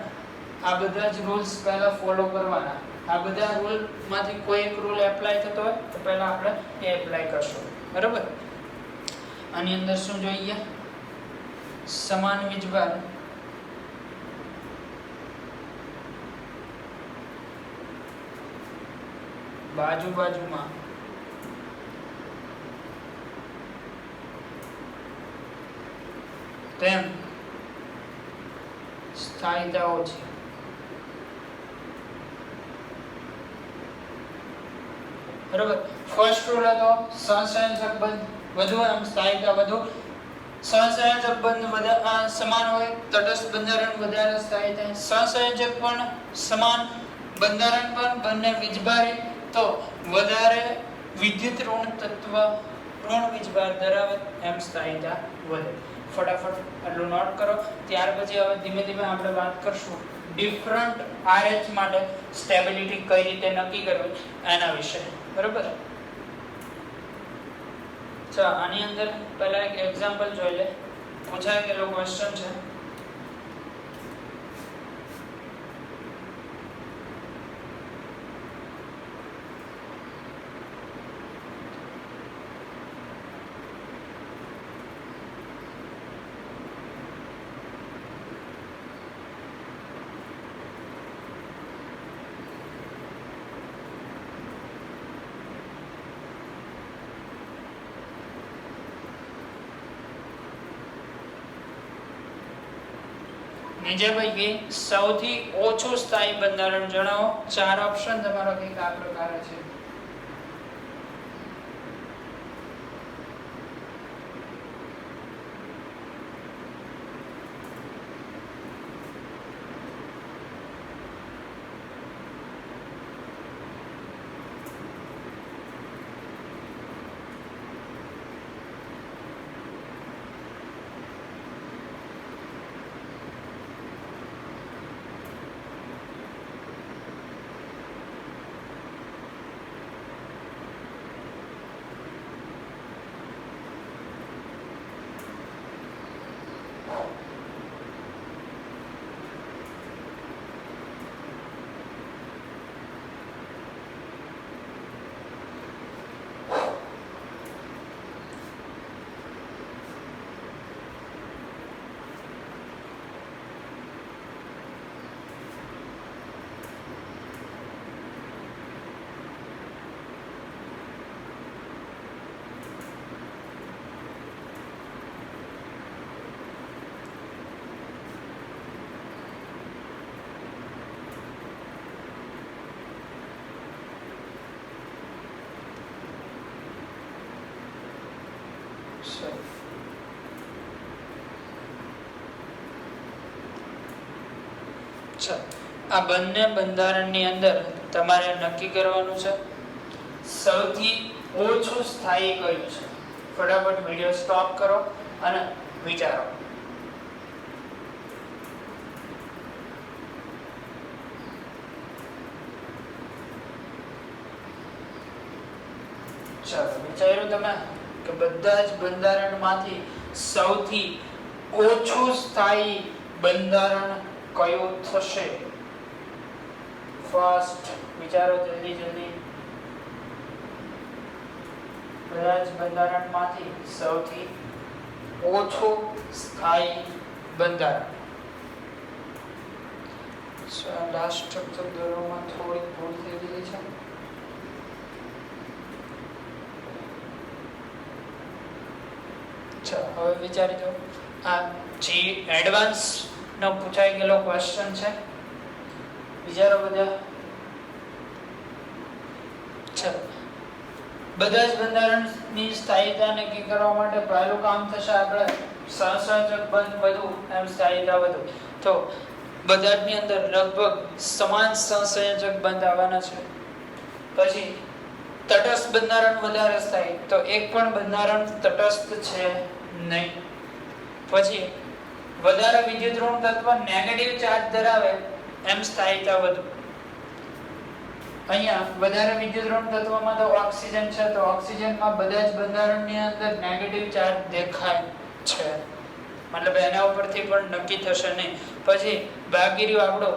આ બધા જ રૂલ્સ પહેલા ફોલો કરવાના. આ બધા રૂલ માંથી કોઈ એક રૂલ એપ્લાય થતો હોય તો પહેલા આપણે એ એપ્લાય કરશું. બરાબર? આની અંદર શું જોઈએ? સમાન વીજભાર બાજુમાં તેમ સ્થાયીતા ઓછી. બરોબર. ફર્સ્ટ રૂલ હતો સહસંયોજક બંધ વધુ એમ સ્થાયીતા વધુ, સહસંયોજક બંધ સમાન હોય, તટસ્થ બંધારણ વધારે સ્થાયી થાય. સહસંયોજક પણ સમાન, બંધારણ પણ બંને વીજભારી તો વધારે વિદ્યુત ઋણ તત્વ ઋણ વીજભાર ધરાવે એમ સ્થાયીતા વધે. ફટાફટ એટલું નોટ કરો. ત્યાર પછી હવે ધીમે ધીમે આપણે વાત કરશું ડિફરન્ટ RH માટે સ્ટેબિલિટી કઈ રીતે નક્કી કરવી એના વિશે. બરોબર. ચાલો આની અંદર પહેલા એક એક્ઝામ્પલ જોઈ લે. પૂછાય ગયેલો ક્વેશ્ચન છે. નીચે પૈકી સૌથી ઓછું સ્થાયી બંધારણ જણાવો. 4 ઓપ્શન તમારો કંઈક આ પ્રકારે છે. આ બંને બંધારણની અંદર તમારે નક્કી કરવાનું છે સૌથી ઓછું સ્થાયી કયું છે. ફટાફટ વિડિયો સ્ટોપ કરો અને વિચારો. ચાલો વિચાર્યું તમે કે બધા જ બંધારણમાંથી સૌથી ઓછું સ્થાયી બંધારણ કયું થશે? ફાસ્ટ વિચારો, જલ્દી જલ્દી. બધા જ બંધારણમાંથી સૌથી ઓછું સ્થાયી બંધારણ. લાસ્ટ સ્ટ્રક્ચર દોરવામાં થોડીક ભૂલ થઈ ગઈ છે. હવે વિચારી દો. આ જે એડવાન્સ નો પૂછાઈ ગયેલો ક્વેશ્ચન છે. વિચારો બધા. ચલો બધા જ બંધારણની સ્થાયીતા નક્કી કરવા માટે પહેલું કામ થશે આપણે સહસંયોજક બંધ વધુ એમ સ્થાયીતા વધુ. તો બધા ની અંદર લગભગ સમાન સહસંયોજક બંધ આવવાના છે. પછી તટસ્થ બંધારણ વધારે સ્થાયી, તો એક પણ બંધારણ તટસ્થ છે નહીં. પછી વધારે વિદ્યુત ઋણ તત્વ નેગેટિવ ચાર્જ ધરાવે એમ સ્થાયીતા વધુ. અહીંયા વધારે વિદ્યુત ઋણ તત્વમાં તો ઓક્સિજન છે, તો ઓક્સિજનમાં બધા જ બંધારણની અંદર નેગેટિવ ચાર્જ દેખાય છે, મતલબ એના ઉપરથી પણ નક્કી થશે નહીં. પછી બાકી રહ્યું આપણો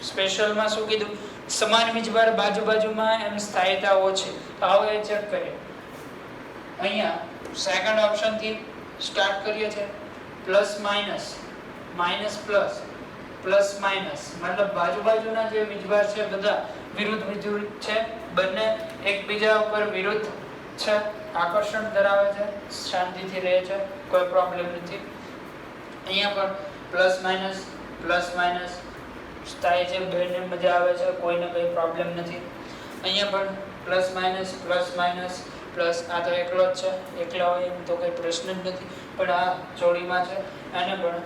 સ્પેશિયલમાં શું કીધું? સમાન વીજભાર બાજુમાં એમ સ્થાયીતા ઓછી. તો આવો એ ચેક કરીએ. અહીંયા સેકન્ડ ઓપ્શન થી સ્ટાર્ટ કરીએ છીએ. Plus minus, minus plus, plus minus, મતલબ બાજુના જે વીજભાર છે બધા વિરુદ્ધ છે. બંને એકબીજા ઉપર વિરુદ્ધ છે, આકર્ષણ ધરાવે છે, શાંતિથી રહે છે, કોઈ પ્રોબ્લેમ નથી. અહીંયા પણ પ્લસ માઇનસ સ્થાયી છે, બેને મજા આવે છે, કોઈને કોઈ પ્રોબ્લેમ નથી. અહીંયા પણ પ્લસ માઇનસ પ્લસ આ તો એકલો જ છે, એકલા હોય એમ તો કંઈ પ્રશ્ન જ નથી, પણ આ જોડીમાં છે, આને પણ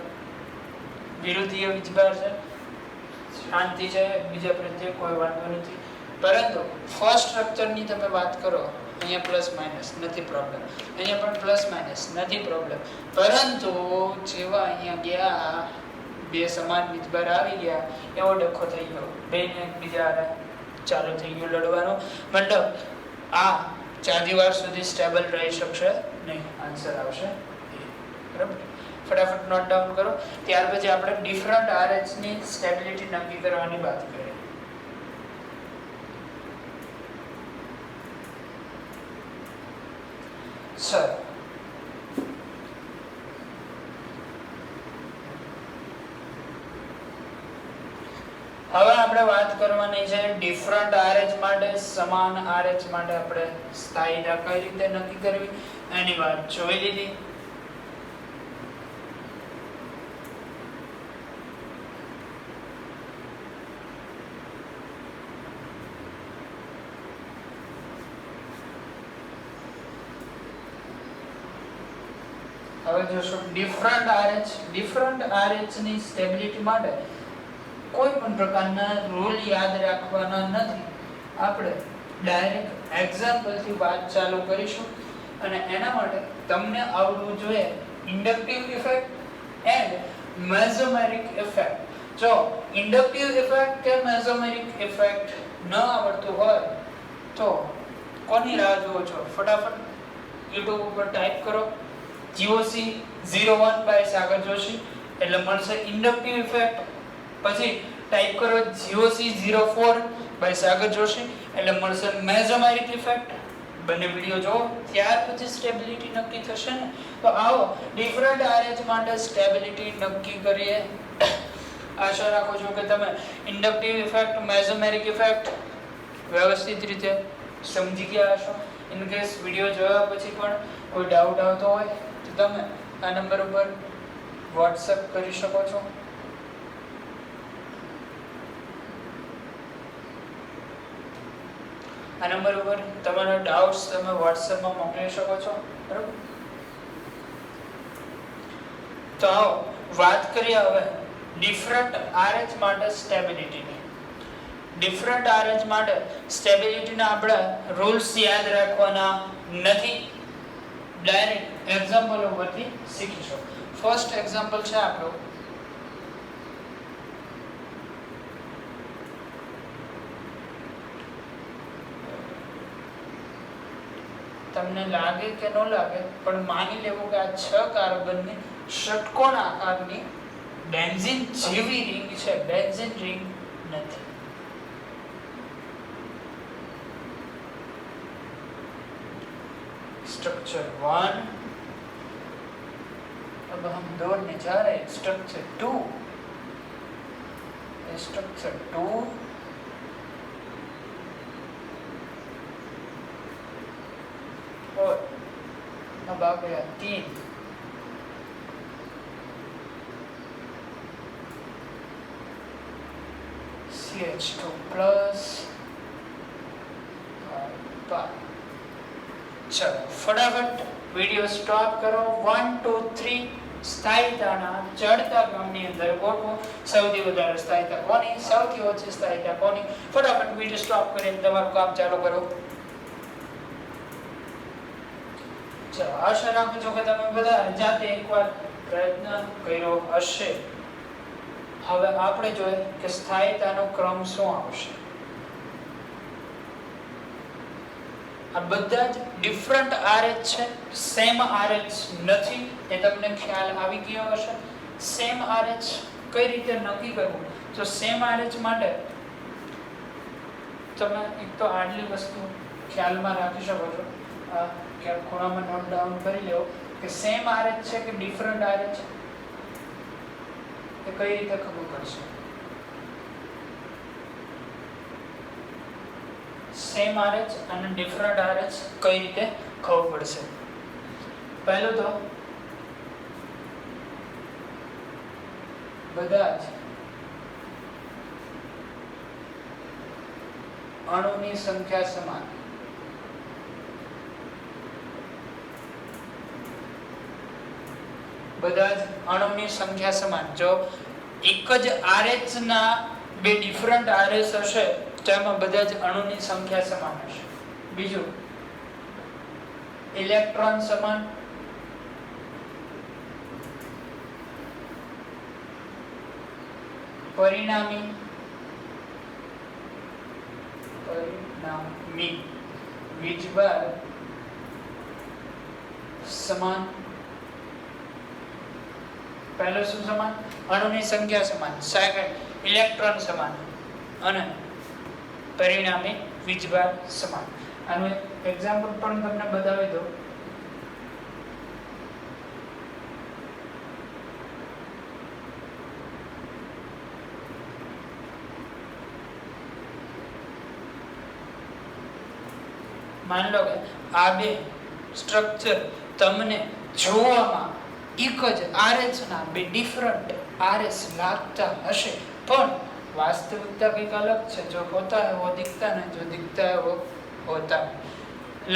વિરુદ્ધીય વીજભાર છે, શાંતિ છે, બીજા પ્રત્યે કોઈ વાંધો નથી. પરંતુ ફર્સ્ટ સ્ટ્રક્ચરની તમે વાત કરો, અહીંયા પ્લસ માઇનસ નથી પ્રોબ્લેમ, અહીંયા પણ પ્લસ માઇનસ નથી પ્રોબ્લેમ, પરંતુ જેવા અહીંયા ગયા બે સમાન વીજભાર આવી ગયા એવો ડખો થઈ ગયો, બેને એકબીજા ચાલુ થઈ ગયું લડવાનો, મતલબ આ ચાંદી વાર સુધી સ્ટેબલ રહી શકશે નહીં. આન્સર આવશે બરાબર. ફટાફટ નોટ ડાઉન કરો. ત્યાર પછી આપણે ડિફરન્ટ RH ની સ્ટેબિલિટી નક્કી કરવાની વાત કરીએ. સર હવે આપણે વાત કરવાની છે ડિફરન્ટ RH માટે, સમાન RH માટે આપણે સ્થાયીતા કઈ રીતે નક્કી કરવી એની વાત જોઈ લીધી. હવે જોશું ડિફરન્ટ RH ની સ્ટેબિલિટી માટે કોઈ પણ પ્રકારના રૂલ યાદ રાખવાના નથી. આપણે ડાયરેક્ટ એક્ઝામ્પલ થી વાત ચાલુ કરીશું અને એના માટે તમને આવડવું જોઈએ ઇન્ડક્ટિવ ઇફેક્ટ એન્ડ મેસોમેરિક ઇફેક્ટ. જો ઇન્ડક્ટિવ ઇફેક્ટ કે મેસોમેરિક ઇફેક્ટ ન આવડતું હોય તો કોની રાહ જુઓ છો? ફટાફટ YouTube ઉપર ટાઈપ કરો GOC 01 બાય સાગર જોશી એટલે મળશે ઇન્ડક્ટિવ ઇફેક્ટ. પછી ટાઈપ કરો GOC 04 બાય સાગર જોશી એટલે મળશે મેસોમેરિક ઇફેક્ટ. બંને વિડિયો જો ત્યાર પછી સ્ટેબિલિટી નક્કી થશે ને. તો આવો ડિફરન્ટ RH માટે સ્ટેબિલિટી નક્કી કરીએ. આશા રાખું છું કે તમે ઇન્ડક્ટિવ ઇફેક્ટ, મેસોમેરિક ઇફેક્ટ વ્યવસ્થિત રીતે સમજી ગયા હશો. ઇન કેસ વિડિયો જોયા પછી પણ કોઈ ડાઉટ આવતો હોય તો તમે આ નંબર ઉપર WhatsApp કરી શકો છો. આ નંબર ઉપર તમારા ડાઉટ્સ તમે WhatsApp માં મોકલી શકો છો. બરાબર. તો આવો વાત કરીએ હવે ડિફરન્ટ RH માટે સ્ટેબિલિટીની. ડિફરન્ટ RH માટે સ્ટેબિલિટીના આપણે રૂલ્સ યાદ રાખવાના નથી, ડાયરેક્ટ એક્ઝામ્પલ ઉપરથી શીખીશું. ફર્સ્ટ એક્ઝામ્પલ છે આપણો તમને લાગે કે ન લાગે પણ માની લેવું કે આ 6 કાર્બનની ષટકોણ આકારની બેન્ઝીન જેવી રિંગ છે, બેન્ઝીન રિંગ નથી. स्ट्रक्चर 1, अब हम दौड़ने जा रहे हैं स्ट्रक्चर 2, स्ट्रक्चर 2 और अब आ गया 3, CH2 प्लस चलो फटाफट वीडियो स्टॉप करो. 1 2 3 સ્થાયીતાના ચડતા ક્રમની અંદર ગોઠવો. સૌથી વધારે સ્થાયીતા કોની, સૌથી ઓછી સ્થાયીતા કોની? ફટાફટ વિડિયો સ્ટોપ કરીને તમારું કામ ચાલુ કરો. ચલો આશા રાખું છું કે તમે બધા જાતે એકવાર પ્રયત્ન કર્યો હશે. હવે આપણે જોઈએ કે સ્થાયીતાનો ક્રમ શું આવશે. આ બધા જ ડિફરન્ટ RH છે, સેમ RH નથી એ તમને ખ્યાલ આવી ગયો હશે. સેમ RH કઈ રીતે નક્કી કરવું? તો સેમ RH માટે તમે એક તો આટલી વસ્તુ ખ્યાલમાં રાખી શકો છો, કે ખૂણામાં નોટ ડાઉન કરી લો કે સેમ RH છે કે ડિફરન્ટ RH એ કઈ રીતે ખબર પડશે? સેમ RH અને ડિફરન્ટ RH કઈ રીતે ખબર પડશે? પહેલું તો બધા જ અણુની સંખ્યા સમાન. બધા જ અણુની સંખ્યા સમાન. જો એક જ RH ના બે ડિફરન્ટ RH હશે તો એમાં બધા જ અણુની સંખ્યા સમાન હશે. બીજું ઇલેક્ટ્રોન સમાન, પરિણામી વીજભાર સમાન. પહેલું શું સમાન? અણુની સંખ્યા સમાન. સેકન્ડ ઇલેક્ટ્રોન સમાન અને પરિણામી વીજભાર સમાન. આનું એક્ઝામ્પલ પણ તમને બતાવી દઉં. માન લો કે આ બે સ્ટ્રક્ચર તમને જોવામાં એક જ RH ના બે ડિફરન્ટ RS લાગતા હશે, પણ વાસ્તવિકતા કંઈક અલગ છે. જો હોતા હે વો દિખતા નહીં, જો દિખતા હે વો હોતા.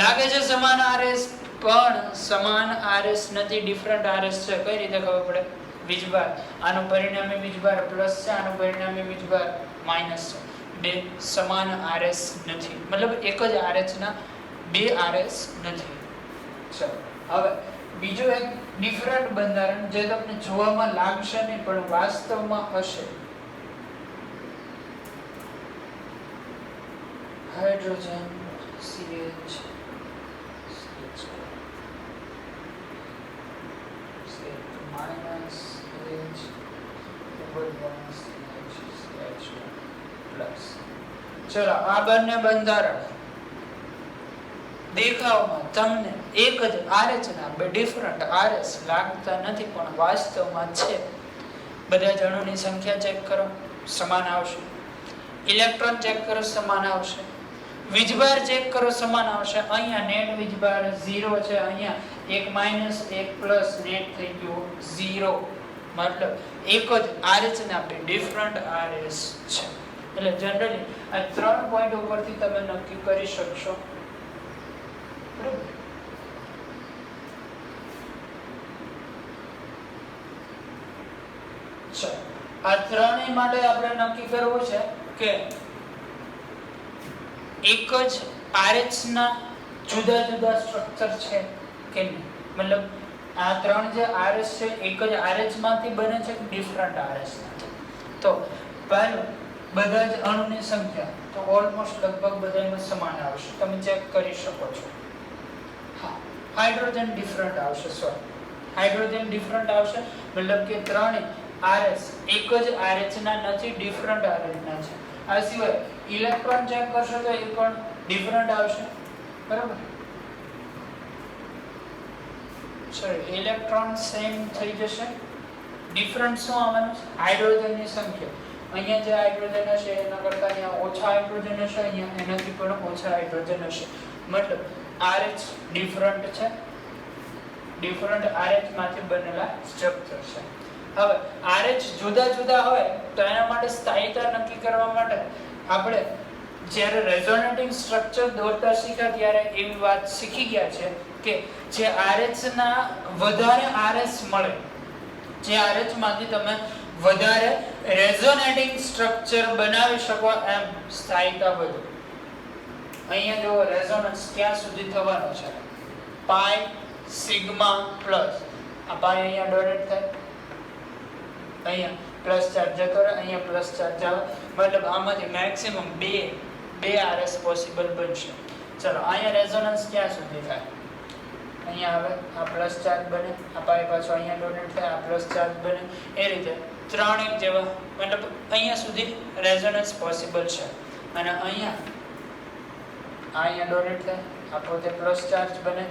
લાગે છે સમાન RS, પણ સમાન RS નથી, ડિફરન્ટ RS છે. કઈ રીતે ખબર પડે? વીજભાર. આનું પરિણામી વીજભાર પ્લસ છે, આનું પરિણામી વીજભાર માઇનસ છે. બે સમાન RS નથી, મતલબ એક જ RH ના બે RS નથી. ચલો હવે બીજું એક ડિફરન્ટ બંધારણ જે તમને જોવામાં લાગશે નહીં પણ વાસ્તવમાં હશે. હાઇડ્રોજન CH ચલો આ બંને બંધારણ દેખાવમાં તમને એક જ RH ના બે ડિફરન્ટ RS લાગતા નથી પણ વાસ્તવમાં છે. બધા જ અણુની સંખ્યા ચેક કરો, સમાન આવશે. ઇલેક્ટ્રોન ચેક કરો, સમાન આવશે. વીજભાર ચેક કરો, સમાન આવશે. અહીંયા નેટ વીજભાર 0 છે, અહીંયા 1 માઈનસ 1 પ્લસ નેટ થઈ ગયો 0. મતલબ એક જ RH ના બે ડિફરન્ટ RS છે. એટલે જનરલી આ 3 પોઈન્ટ ઉપરથી તમે નક્કી કરી શકશો. આ ત્રણેય માટે આપણે નક્કી કરવું છે કે એક જ RH ના જુદા જુદા સ્ટ્રક્ચર છે કે નહીં. મતલબ આ ત્રણ જે RS છે એક જ RH માંથી બને છે કે ડિફરન્ટ RS માંથી. તો પહેલું બધા જ અણુની સંખ્યા તો ઓલમોસ્ટ લગભગ બધામાં સમાન આવશે, તમે ચેક કરી શકો છો. હાઇડ્રોજન ડિફરન્ટ આવશે. હાઇડ્રોજન ડિફરન્ટ આવશે મતલબ કે ત્રણેય RS એક જ RH ના નથી, ડિફરન્ટ RH ના છે. આ સિવાય ઇલેક્ટ્રોન ચેક કરશો તો એ પણ ડિફરન્ટ આવશે, બરાબર. સોરી, ઇલેક્ટ્રોન સેમ થઈ જશે. ડિફરન્ટ શું આવવાનું છે? હાઇડ્રોજનની સંખ્યા. અહીંયા જે હાઇડ્રોજન હશે એના કરતા અહીંયા ઓછા હાઇડ્રોજન હશે, અહીંયા એનાથી પણ ઓછા હાઇડ્રોજન હશે. મતલબ RH ડિફરન્ટ છે, ડિફરન્ટ RH માંથી બનેલા સ્ટ્રક્ચર છે. હવે RH જુદા જુદા હોય તો એના માટે સ્થાયીતા નક્કી કરવા માટે આપણે જ્યારે રેઝોનેટિંગ સ્ટ્રક્ચર દોરતા શીખ્યા ત્યારે એવી વાત શીખી ગયા છે કે જે RH ના વધારે RS મળે, જે RH માંથી તમે વધારે રેઝોનેટિંગ સ્ટ્રક્ચર બનાવી શકો એમ સ્થાયીતા વધે. અહીંયા જો રેઝોનન્સ ક્યાં સુધી થવાનો છે? પાઈ સિગ્મા પ્લસ. આ પાઈ અહીંયા ડોનેટ થાય, અહીંયા પ્લસ ચાર્જ જતો રહે, અહીંયા પ્લસ ચાર્જ આવે. મતલબ આમાંથી મેક્સિમમ બે RS પોસિબલ બનશે. ચલો અહીંયા રેઝોનન્સ ક્યાં સુધી થાય? અહીંયા આવે આ પ્લસ ચાર્જ બને, આ પાઈ પાછો અહીંયા ડોનેટ થાય, આ પ્લસ ચાર્જ બને. એ રીતે ત્રણ એક જેવા મતલબ અહીંયા સુધી રેઝોનન્સ પોસિબલ છે. અને અહીંયા ડોનેટ થાય, આ પોતે પ્લસ ચાર્જ બને.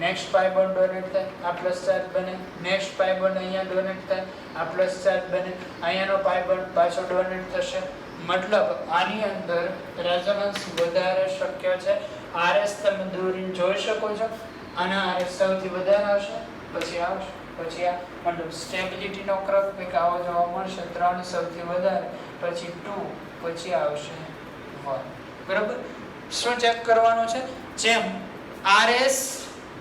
નેક્સ્ટ પાઈ બોન્ડ ડોનેટ થાય, આ પ્લસ ચાર્જ બને. નેક્સ્ટ પાઈ બોન્ડ અહીંયા ડોનેટ થાય, આ પ્લસ ચાર્જ બને. અહીંયાનો પાઈ બોન્ડ પાછો ડોનેટ થશે. મતલબ આની અંદર રેઝોનન્સ વધારે શક્ય છે. RS તમે દૂરીને જોઈ શકો છો. આના RS સૌથી વધારે આવશે, પછી આવશે, પછી આ મતલબ સ્ટેબિલિટીનો ક્રમ કંઈક આવો જોવા મળશે. 3 સૌથી વધારે, પછી 2, પછી આવશે 1. બરાબર. શું ચેક કરવાનું છે? જેમ RS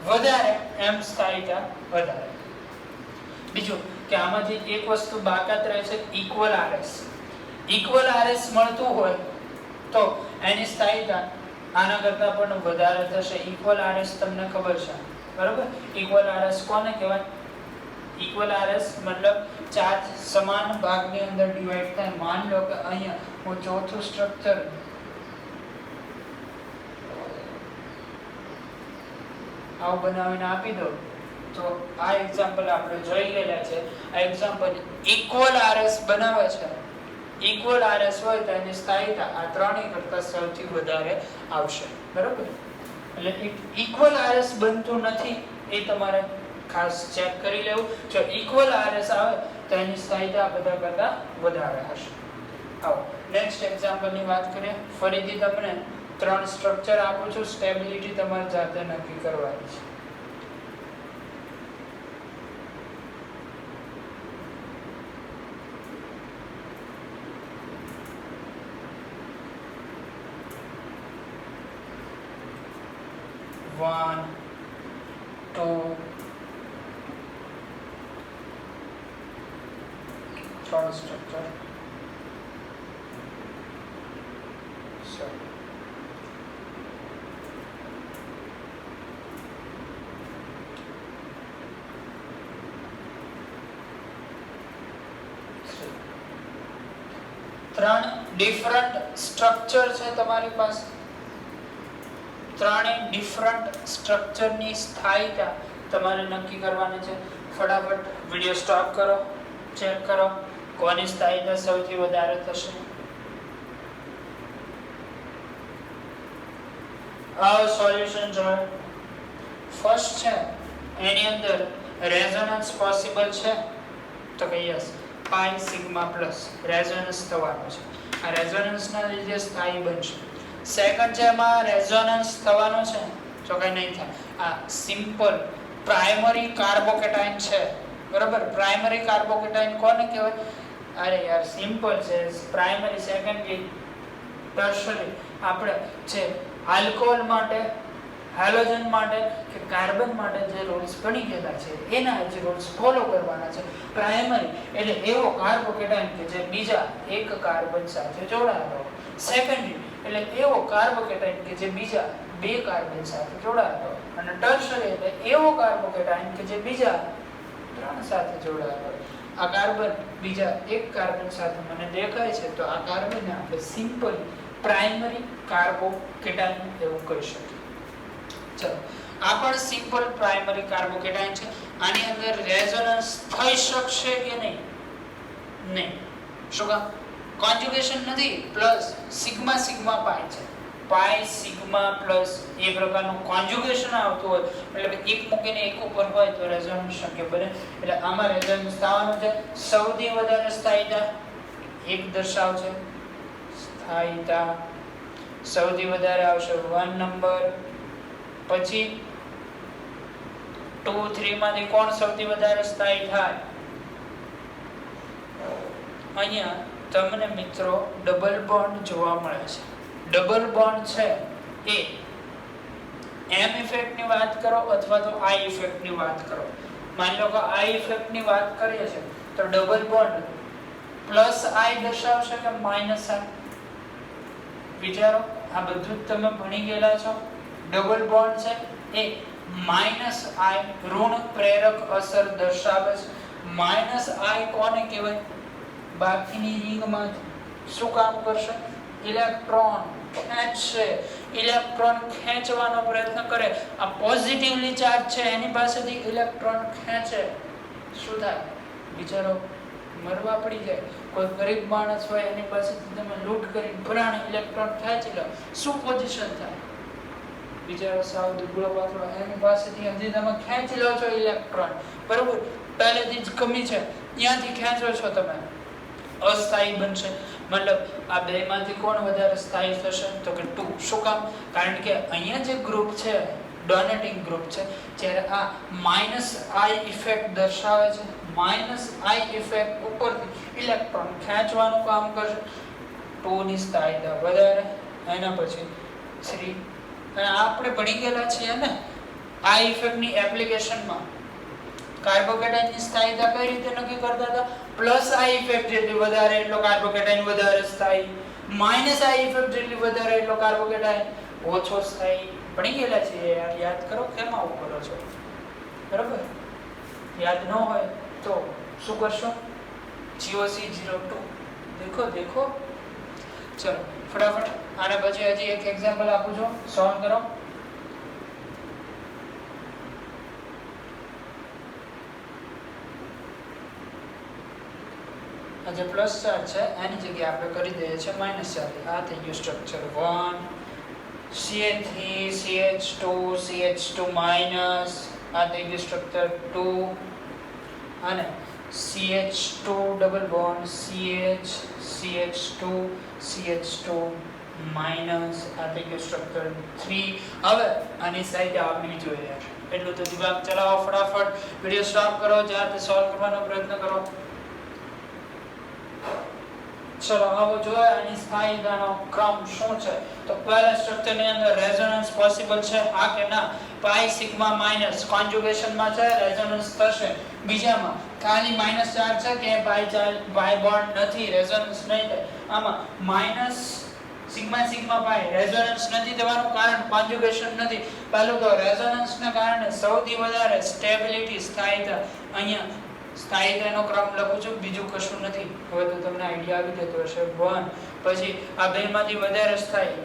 વધારે એમ સ્થાયીતા વધારે. બીજું કે આમાંથી એક વસ્તુ બાકાત રહે છે, ઇક્વલ આરએસ. ઇક્વલ આરએસ મળતું હોય તો એની સ્થાયીતા આના કરતા પણ વધારે થશે. ઇક્વલ આરએસ તમને ખબર છે, બરાબર? ઇક્વલ આરએસ કોને કહેવાય? ઇક્વલ આરએસ મતલબ ચાર્જ સમાન ભાગની અંદર ડિવાઈડ થાય. માન લો કે અહીંયા હું ચોથું સ્ટ્રક્ચર આવું બનાવીને આપી દઉં તો આ એક્ઝામ્પલ આપણે જોઈ ગયેલા છે. આ એક્ઝામ્પલ ઇક્વલ આરએસ બનાવે છે. ઇક્વલ આરએસ હોય તો એની સ્થાયીતા આ ત્રણેય કરતા સૌથી વધારે આવશે, બરાબર? એટલે ઇક્વલ આરએસ બનતું નથી એ તમારે ખાસ ચેક કરી લેવું. જો ઇક્વલ આરએસ આવે તો એની સ્થાયીતા બધા કરતા વધારે હશે. આવો નેક્સ્ટ એક્ઝામ્પલ ની વાત કરીએ. ફરીથી તમને 3 સ્ટ્રક્ચર આપું છું. સ્ટેબિલિટી તમારે જાતે નક્કી કરવાની છે. One, two, third structure. So, ત્રણ ડિફરન્ટ સ્ટ્રક્ચર છે તમારી પાસે. ત્રણેય ડિફરન્ટ સ્ટ્રક્ચરની સ્થાયીતા તમારે નક્કી કરવાની છે. ફટાફટ વિડિયો સ્ટોપ કરો, ચેક કરો કોની સ્થાયીતા સૌથી વધારે થશે. આ સોલ્યુશન જો ફર્સ્ટ છે એની અંદર રેઝોનન્સ પોસિબલ છે તો કે યસ, પાઈ સિગ્મા પ્લસ રેઝોનન્સ થવાનું છે. આ રેઝોનન્સના લીધે સ્થાયી બનશે. સેકન્ડ છે એમાં રેઝોનન્સ થવાનો છે તો કઈ નહીં થાય. આ સિમ્પલ પ્રાઇમરી કાર્બોકેટાઇન છે, બરાબર? પ્રાઇમરી કાર્બોકેટાઇન કોને કહેવાય? અરે યાર સિમ્પલ છે. Primary, secondary, tertiary. આપણે છે આલ્કોહોલ માટે, હાઇડ્રોજન માટે કે કાર્બન માટે જે રૂલ્સ ભણી ગયેલા છે એના જ રૂલ્સ ફોલો કરવાના છે. પ્રાઇમરી એટલે એવો કાર્બોકેટાઇન કે જે બીજા એક કાર્બન સાથે જોડાયેલો હોય. સેકન્ડરી એટલે એવો કાર્બોકેટાઇન કે જે બીજા બે કાર્બન સાથે જોડાયેલો હોય. અને ટર્શરી એટલે એવો કાર્બોકેટાઇન કે જે બીજા 3 સાથે જોડાયેલો હોય. આ કાર્બન બીજા એક કાર્બન સાથે મને દેખાય છે તો આ કાર્બનને આપણે સિમ્પલ પ્રાઇમરી કાર્બોકેટાઇન એવું કહી શકીએ. ચલો, આ પણ સિમ્પલ પ્રાઇમરી કાર્બોકેટાઇન છે. આની અંદર રેઝોનન્સ થઈ શકશે કે નહીં? નહીં. શું કામ? કોન્જુગેશન નથી. પ્લસ સિગ્મા સિગ્મા પાઈ છે. પાઈ સિગ્મા પ્લસ એ પ્રકારનું કોન્જુગેશન આવતું હોય એટલે કે એક મૂકીને એક ઉપર હોય તો રેઝોનન્સ શક્ય બને. એટલે આમાં રેઝોનન્સ થવાનું છે. સૌથી વધારે સ્થાયીતા એક દર્શાવશે. સ્થાયીતા સૌથી વધારે આવશે 1 નંબર. પછી 2 3 માંથી કોણ સૌથી વધારે સ્થાયી થાય? અહીંયા તમને મિત્રો ડબલ બોન્ડ જોવા મળે છે. ડબલ બોન્ડ છે એ એમ ઇફેક્ટ ની વાત કરો અથવા તો આઈ ઇફેક્ટ ની વાત કરો. માની લો કે આઈ ઇફેક્ટ ની વાત કરીએ છે તો ડબલ બોન્ડ પ્લસ આઈ દર્શાવશે કે માઈનસ આઈ? વિચારો, આ બધું જ તમે ભણી ગયેલા છો. ડબલ બોન્ડ છે એ માઈનસ આઈ ઋણ પ્રેરક અસર દર્શાવે છે. માઈનસ આઈ કોને કહેવાય? બાકીની રિંગમાં શું કામ કરશે? ઇલેક્ટ્રોન ખેંચશે. ઇલેક્ટ્રોન ખેંચવાનો પ્રયત્ન કરે. આ પોઝિટિવલી ચાર્જ છે એની પાસેથી ઇલેક્ટ્રોન ખેંચે. શું થાય? બિચારો મરવા પડી જાય. કોઈ ગરીબ માણસ હોય એની પાસેથી તમે લૂંટ કરીને ભરાણે ઇલેક્ટ્રોન ખેંચી લો, શું પોઝિશન થાય? બિચારો સાવ દુબળો પાતળો, એની પાસેથી હજી તમે ખેંચી લો છો ઇલેક્ટ્રોન, બરોબર? પહેલેથી જ કમી છે, ત્યાંથી ખેંચો છો તમે, અસ્થાયી બનશે. મતલબ આ બેમાંથી કોણ વધારે સ્થાયી થશે? તો કે 2. શું કામ? કારણ કે અહીંયા જે ગ્રુપ છે ડોનેટિંગ ગ્રુપ છે, જ્યારે આ માઇનસ આઈ ઇફેક્ટ દર્શાવે છે. માઇનસ આઈ ઇફેક્ટ ઉપરથી ઇલેક્ટ્રોન ખેંચવાનું કામ કરશે. 2 ની સ્થાયીતા વધારે, એના પછી 3. અને આપણે ભણી ગયેલા છીએ ને આ ઇફેક્ટની એપ્લિકેશનમાં. કાર્બોકેટાઇન ની સ્થાયીતા કઈ રીતે નક્કી કરતા હતા? પ્લસ આઈ ઇફેક્ટ જેટલી વધારે એટલો કાર્બોકેટાઇન વધારે સ્થાયી, માઈનસ આઈ ઇફેક્ટ જેટલી વધારે એટલો કાર્બોકેટાઇન ઓછો સ્થાયી. ભણી ગયેલા છે યાર, યાદ કરો. કેમ આવું કરો છો? બરાબર, યાદ ન હોય તો શું કરશો? GOC02 દેખો. ચલો ફટાફટ આના પછી હજી એક એક્ઝામ્પલ આપું છું, સોલ્વ કરો. આ જે પ્લસ ચાર્જ છે એની જગ્યાએ આપણે કરી દઈએ છીએ માઇનસ ચાર્જ. આ થઈ ગયું સ્ટ્રક્ચર 1 CH3 માઇનસ, આ થઈ ગયું સ્ટ્રક્ચર 2 અને CH2 double bond CH2 minus, આ થઈ ગયું સ્ટ્રક્ચર 3. હવે આની સાઈડ આપણી જોઈએ એટલું તો દિમાગ ચલાવો. ફટાફટ વિડિયો સ્ટોપ કરો, જાતે સોલ્વ કરવાનો પ્રયત્ન કરો. ચલો હવે જોઈએ આની સ્થાયીતાનો ક્રમ શું છે. તો પહેલા સ્ટ્રક્ચર ની અંદર રેઝોનન્સ પોસિબલ છે હા કે ના? પાઈ સિગ્મા માઈનસ કોન્જુગેશન માં છે, રેઝોનન્સ થશે. બીજામાં ખાલી માઈનસ ચાર્જ છે કે પાઈ બોન્ડ નથી, રેઝોનન્સ નહીં થાય. આમાં માઈનસ સિગ્મા પાઈ રેઝોનન્સ નથી થવાનું કારણ કોન્જુગેશન નથી. પહેલું તો રેઝોનન્સ ના કારણે સૌથી વધારે સ્ટેબિલિટી સ્થાયીતા, અહીંયા સ્થાયીતાનો ક્રમ લખું છું, બીજું કશું નથી. હવે તો તમને આઈડિયા આવી જતો હશે. 1 પછી આ બેમાંથી વધારે સ્થાયી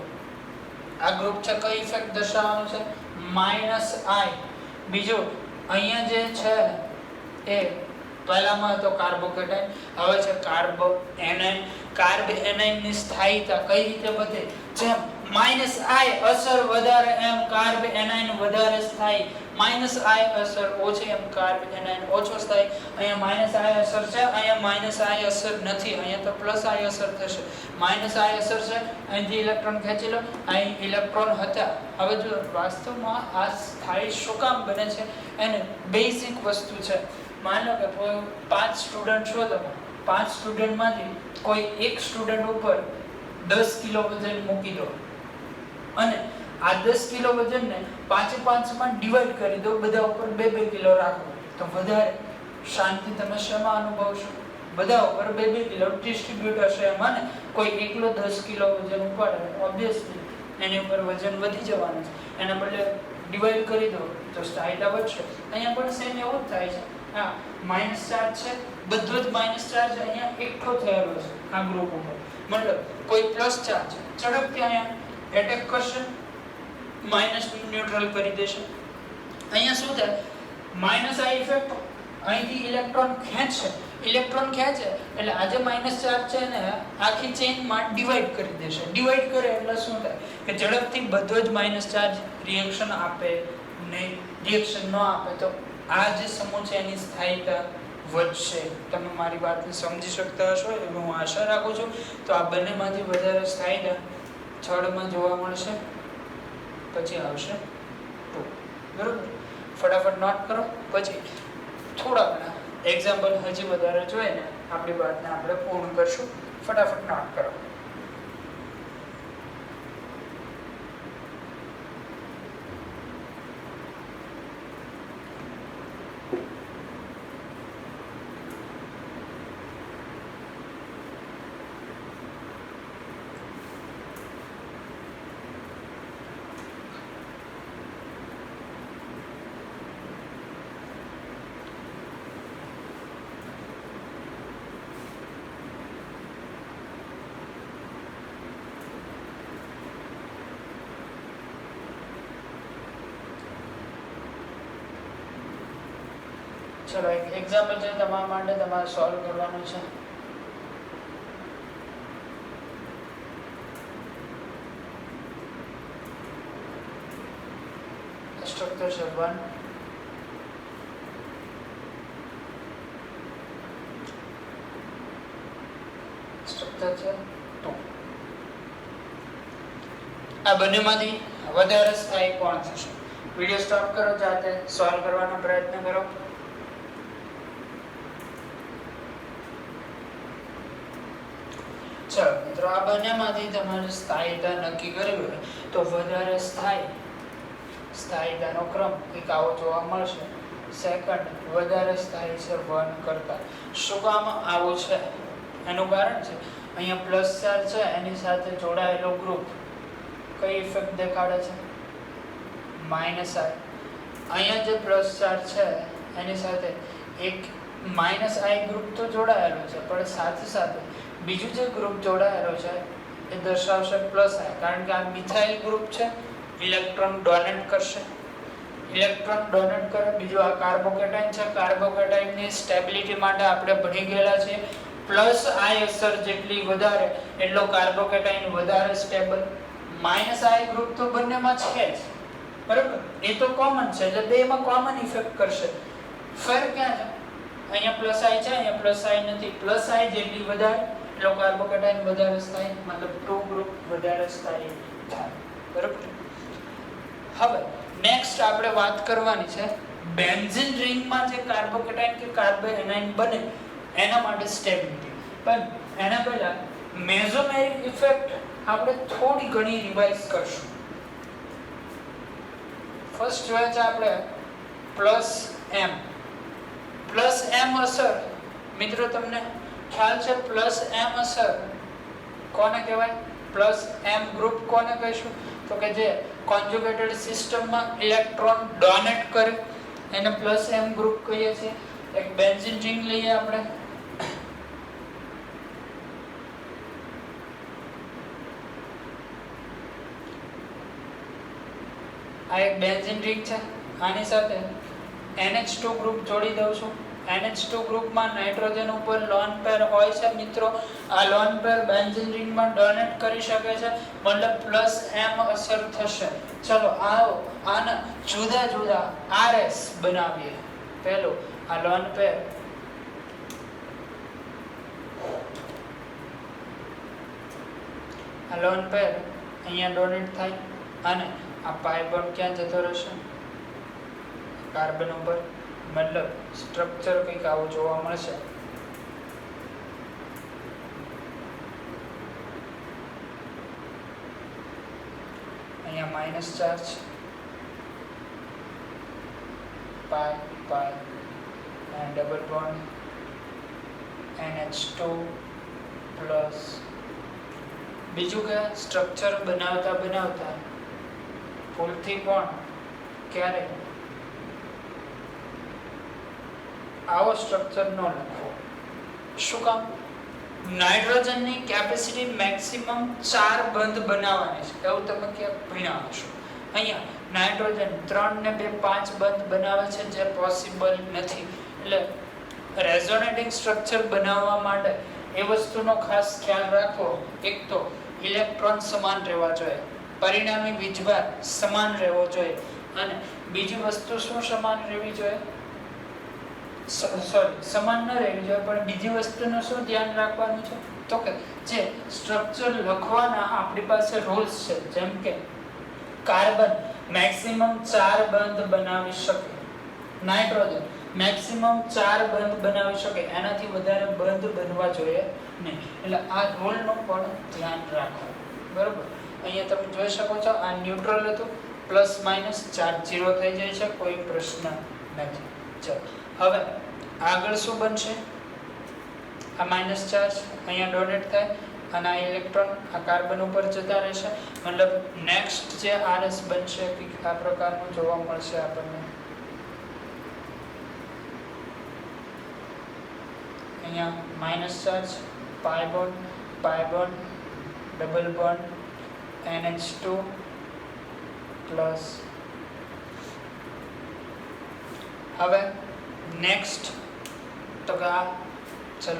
આ ગ્રુપ છે, કઈ ઇફેક્ટ દર્શાવવાનું છે? માઈનસ આઈ. બીજું અહીંયા જે છે એ પહેલામાં તો કાર્બોકેટાઇન, હવે છે કાર્બો એનાઇન. કાર્બ એનાઇન ની સ્થાયીતા કઈ રીતે વધે? જેમ માઈનસ આઈ અસર વધારે એમ કાર્બ એનાઇન વધારે સ્થાયી, માઈનસ આઈ અસર ઓછી એમ કાર્બ એનાઇન ઓછો સ્થાયી. અહીંયા માઈનસ આઈ અસર છે, અહીંયા માઈનસ આઈ અસર નથી, અહીંયા તો પ્લસ આઈ અસર થશે. માઈનસ આઈ અસર છે, અહીંથી ઇલેક્ટ્રોન ખેંચી લો, અહીં ઇલેક્ટ્રોન હતા. હવે જો વાસ્તવમાં આ સ્થાયી શું કામ બને છે એને બેઝિક વસ્તુ છે. માની લો કે 5 સ્ટુડન્ટ છો તમે, 5 સ્ટુડન્ટમાંથી કોઈ એક સ્ટુડન્ટ ઉપર 10 કિલો વજન મૂકી દો અને આ 10 કિલો વજનને 5 માં ડિવાઈડ કરી દો, બધા ઉપર 2 કિલો રાખો, તો વધારે શાંતિ તમે શેમાં અનુભવશો? બધા ઉપર 2 કિલો ડિસ્ટ્રીબ્યુટ હશે એમાં ને. કોઈ એકલો 10 કિલો વજન ઉપાડે, ઓબ્વિયસલી એની ઉપર વજન વધી જવાનું છે. એના બદલે ડિવાઈડ કરી દો તો સ્થાયીતા વધશે. અહીંયા પણ સેમ એવું જ થાય છે. હા, માઈનસ ચાર્જ છે, બધો જ માઈનસ ચાર્જ અહીંયા એકઠો થયેલો છે આ ગ્રુપ ઉપર. મતલબ કોઈ પ્લસ ચાર્જ ઝડપથી અહીંયા એટેક કરશે, માઈનસ ન્યુટ્રલ કરી દેશે. અહીંયા શું થાય? માઈનસ આ ઇફેક્ટ અહીંથી ઇલેક્ટ્રોન ખેંચે એટલે આ જે માઈનસ ચાર્જ છે ને આખી ચેઇનમાં ડિવાઈડ કરી દેશે. ડિવાઈડ કરે એટલે શું થાય કે ઝડપથી બધો જ માઈનસ ચાર્જ રિએક્શન આપે નહીં. રિએક્શન ન આપે તો આ જે સમૂહ છે એની સ્થાયીતા વધશે. તમે મારી વાતને સમજી શકતા હશો એવી હું આશા રાખું છું. તો આ બંનેમાંથી વધારે સ્થાયીતા થર્ડમાં જોવા મળશે, પછી આવશે 2. બરોબર, ફટાફટ નોટ કરો. પછી થોડા ઘણા એક્ઝામ્પલ હજી વધારે જોઈને આપણી વાતને આપણે પૂર્ણ કરશું. ફટાફટ નોટ કરો. ચલો એક એક્ઝામ્પલ છે તમારા માટે, તમારે સોલ્વ કરવાનું છે. સ્ટ્રક્ચર છે 1, સ્ટ્રક્ચર છે 2. આ બંનેમાંથી વધારે સ્થાયી કોણ થશે? વિડિયો સ્ટોપ કરો, જાતે સોલ્વ કરવાનો પ્રયત્ન કરો. ચલો મિત્રો, આ બંનેમાંથી તમારે સ્થાયીતા નક્કી કરવી હોય તો વધારે સ્થાયીતાનો ક્રમ કંઈક આવો જોવા મળશે. સેકન્ડ વધારે થાય છે 1 કરતા. શું કામ આવું છે એનું કારણ છે અહીંયા પ્લસ ચાર્જ છે એની સાથે જોડાયેલો ગ્રુપ કઈ ઇફેક્ટ દેખાડે છે? માઇનસ આઈ. અહીંયા જે પ્લસ ચાર્જ છે એની સાથે એક માઇનસ આઈ ગ્રુપ તો જોડાયેલો છે, પણ સાથે સાથે બીજું જે ગ્રુપ જોડાયેલો છે એ દર્શાવશે પ્લસ આઈ, કારણ કે આ મિથાઇલ ગ્રુપ છે, ઇલેક્ટ્રોન ડોનેટ કરશે. ઇલેક્ટ્રોન ડોનેટ કરે. બીજું આ કાર્બોકેટાઇન છે, કાર્બોકેટાઇનની સ્ટેબિલિટી માટે આપણે ભણી ગયેલા છે પ્લસ આઈ અસર જેટલી વધારે એટલો કાર્બોકેટાઇન વધારે સ્ટેબલ. માઇનસ આઈ ગ્રુપ તો બંનેમાં છે જ, બરાબર, એ તો કોમન છે, એટલે બેમાં કોમન ઇફેક્ટ કરશે. ફરક ક્યાં છે? અહીંયા પ્લસ આઈ છે, અહીંયા પ્લસ આઈ નથી. પ્લસ આઈ જેટલી વધારે એટલો કાર્બોકેટાઇન વધારે સ્થાયી, મતલબ 2 ગ્રુપ વધારે સ્થાયી થાય, બરાબર. હવે નેક્સ્ટ આપણે વાત કરવાની છે બેન્ઝીન રિંગમાં જે કાર્બોકેટાઇન કે કાર્બોએનાઇન બને એના માટે સ્ટેબિલિટી. પણ એના પહેલા મેસોમેરિક ઇફેક્ટ આપણે થોડી ઘણી રિવાઇઝ કરશું. ફર્સ્ટ જોઈએ છે આપણે પ્લસ એમ. પ્લસ એમ અસર, મિત્રો તમને ખ્યાલ છે પ્લસ એમ અસર કોને કહેવાય? પ્લસ એમ ગ્રુપ કોને કહીશું? તો કે જે કોન્જુગેટેડ સિસ્ટમમાં ઇલેક્ટ્રોન ડોનેટ કરે એને પ્લસ એમ ગ્રુપ કહીએ છીએ. એક બેન્ઝીન રિંગ લઈએ આપણે. આ એક બેન્ઝીન રિંગ છે, આની સાથે NH2 ગ્રુપ જોડી દઉં છું. NH2 ગ્રુપમાં નાઇટ્રોજન ઉપર લોન પેર હોય છે મિત્રો. આ લોન પેર બેન્ઝીન રિંગમાં ડોનેટ કરી શકે છે, મતલબ પ્લસ એમ અસર થશે. ચલો આવો આના જુદા જુદા RS બનાવીએ. પહેલો આ લોન પેર, આ લોન પેર અહીંયા ડોનેટ થાય અને આ પાઈ બોન્ડ ક્યાં જતો રહેશે? કાર્બન ઉપર. મતલબ સ્ટ્રક્ચર કંઈક આવું જોવા મળશે. અહીંયા માઇનસ ચાર્જ, પાઈ પાઈ અને ડબલ બોન્ડ NH2 પ્લસ. બીજું કે સ્ટ્રક્ચર બનાવતા બનાવતા ભૂલથી પણ ક્યારે આવો સ્ટ્રક્ચર ન લખો. શું કામ? નાઇટ્રોજનની કેપેસિટી મેક્સિમમ 4 બંધ બનાવવાની છે, એવું તમે ક્યાંક ભણ્યા હશો. અહીંયા નાઇટ્રોજન 3 ને 2 5 બંધ બનાવે છે, જે પોસિબલ નથી. એટલે રેઝોનેટિંગ સ્ટ્રક્ચર બનાવવા માટે એ વસ્તુનો ખાસ ખ્યાલ રાખવો. એક તો ઇલેક્ટ્રોન સમાન રહેવા જોઈએ, પરિણામી વીજભાર સમાન રહેવો જોઈએ, અને બીજી વસ્તુ શું સમાન રહેવી જોઈએ? સમાન ન રહેવી જોઈએ, પણ બીજી વસ્તુનું શું ધ્યાન રાખવાનું છે? તો કે જે સ્ટ્રક્ચર લખવાના આપણી પાસે રૂલ્સ છે, જેમ કે કાર્બન મેક્સિમમ 4 બંધ બનાવી શકે, નાઇટ્રોજન મેક્સિમમ 4 બંધ બનાવી શકે, એનાથી વધારે બંધ બનવા જોઈએ નહીં. એટલે આ રૂલનું પણ ધ્યાન રાખો, બરોબર. અહીંયા તમે જોઈ શકો છો આ ન્યુટ્રલ હતું, પ્લસ માઇનસ ચાર્જ 0 થઈ જાય છે, કોઈ પ્રશ્ન નથી. ચલો હવે આગળ શું બનશે? આ માઇનસ ચાર્જ અહીંયા ડોનેટ થાય અને આ ઇલેક્ટ્રોન આ કાર્બન ઉપર જતા રહેશે. મતલબ નેક્સ્ટ જે RS બનશે આ પ્રકારનું જોવા મળશે આપણને. અહીંયા minus charge, pi bond, double bond NH2 plus. હવે નેક્સ્ટ તો કે આ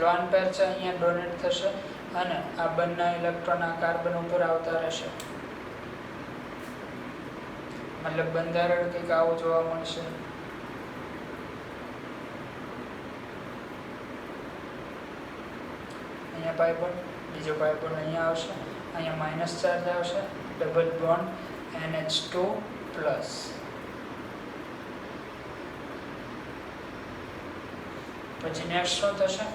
લોન પેર છે, અહીંયા ડોનેટ થશે અને આ બંને ઇલેક્ટ્રોન આ કાર્બન ઉપર આવતા રહેશે. મતલબ બંધારણ કંઈક આવું જોવા મળશે. અહીંયા પાઈ બોન્ડ, બીજો પાઈ બોન્ડ અહીંયા આવશે, અહીંયા માઇનસ ચાર્જ આવશે, ડબલ બોન્ડ NH2 પ્લસ. પછી નેક્સ્ટ શું થશે?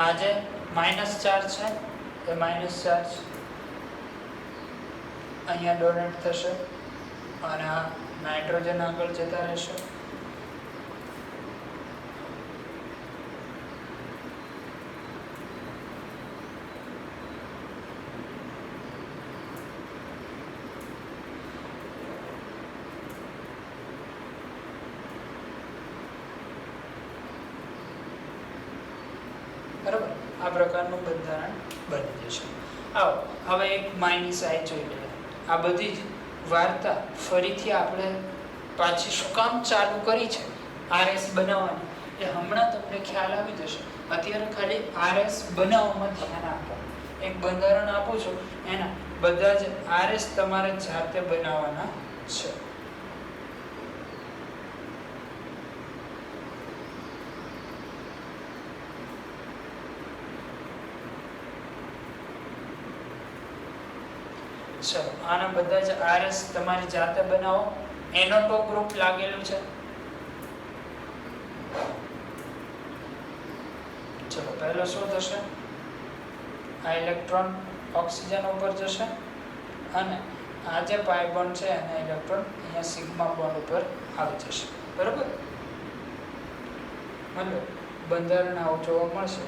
આ જે માઇનસ ચાર્જ છે એ માઇનસ ચાર્જ અહીંયા ડોનેટ થશે અને આ નાઇટ્રોજન આગળ જતા રહેશે. આ પ્રકારનું બંધારણ બની જશે. આવો હવે એક -I જોઈ લઈએ. આ બધી જ વાર્તા ફરીથી આપણે પાછી શું કામ ચાલુ કરી છે RS બનાવવાની, એ હમણાં તમને ખ્યાલ આવી જશે. અત્યારે ખાલી RS બનાવવામાં ધ્યાન આપો. એક બંધારણ આપું છું, એના બધા જ RS તમારે જાતે બનાવવાના છે. ચલો આના બધા જ RS તમારી જાતે બનાવો. એનોટો ગ્રુપ લાગેલું છે. ચલો પહેલો શું થશે? આ ઇલેક્ટ્રોન ઓક્સિજન ઉપર જશે અને આ જે પાઈ બોન્ડ છે એના ઇલેક્ટ્રોન અહીંયા સિગ્મા બોન્ડ ઉપર આવી જશે. બરોબર? મતલબ બંધારણ આવું જોવા મળશે.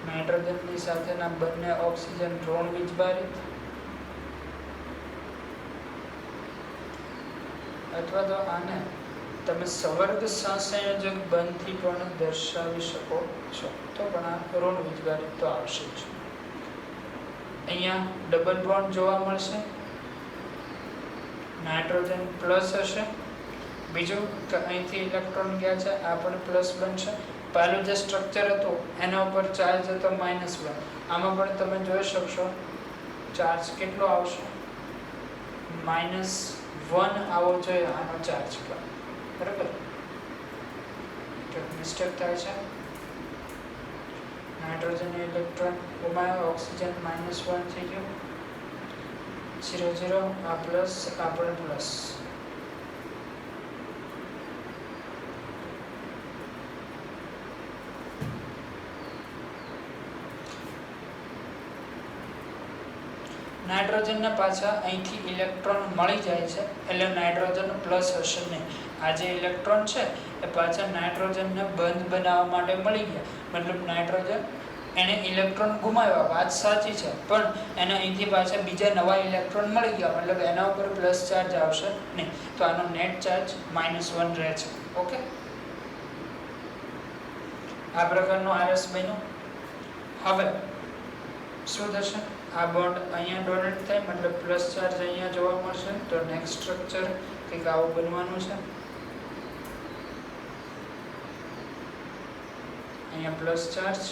નાઇટ્રોજનની સાથેના બંને ઓક્સિજન ઋણ વીજભારિત અથવા તો આને તમે સવર્ગ સહસંયોજક બંધથી પણ દર્શાવી શકો છો, તો પણ આ ઋણ વીજભારિત તો આવશે જ. અહીંયા ડબલ બોન્ડ જોવા મળશે, નાઇટ્રોજન પ્લસ હશે. બીજું કે અહીંથી ઇલેક્ટ્રોન ગયા છે, આ પણ પ્લસ બનશે. પહેલું જે સ્ટ્રક્ચર હતું એના ઉપર ચાર્જ હતો -1. આમાં પણ તમે જોઈ શકશો ચાર્જ કેટલો આવશે, -1 આવો જોઈએ આનો ચાર્જ પર. બરાબર? મિસ્ટેક થાય છે. નાઇટ્રોજન ઇલેક્ટ્રોન ગુમાવ્યો, ઓક્સિજન -1 થઈ ગયું, 0 0. આ પ્લસ, આ પણ પ્લસ. નાઇટ્રોજનને પાછા અહીંથી ઇલેક્ટ્રોન મળી જાય છે, એટલે નાઇટ્રોજન પ્લસ હશે નહીં. આ જે ઇલેક્ટ્રોન છે એ પાછા નાઇટ્રોજનને બંધ બનાવવા માટે મળી ગયા. મતલબ નાઇટ્રોજન એને ઇલેક્ટ્રોન ગુમાવ્યા, વાત સાચી છે, પણ એને અહીંથી પાછા બીજા નવા ઇલેક્ટ્રોન મળી ગયા, મતલબ એના ઉપર પ્લસ ચાર્જ આવશે નહીં. તો આનો નેટ ચાર્જ -1 રહે છે. ઓકે, આ પ્રકારનું RS બન્યું. હવે શું થશે? આ બોન્ડ અહીંયા ડોનેટ થાય, મતલબ પ્લસ ચાર્જ અહીંયા જોવા મળશે. તો નેક્સ્ટ સ્ટ્રક્ચર કંઈક આવું બનવાનું છે. અહીંયા plus charge,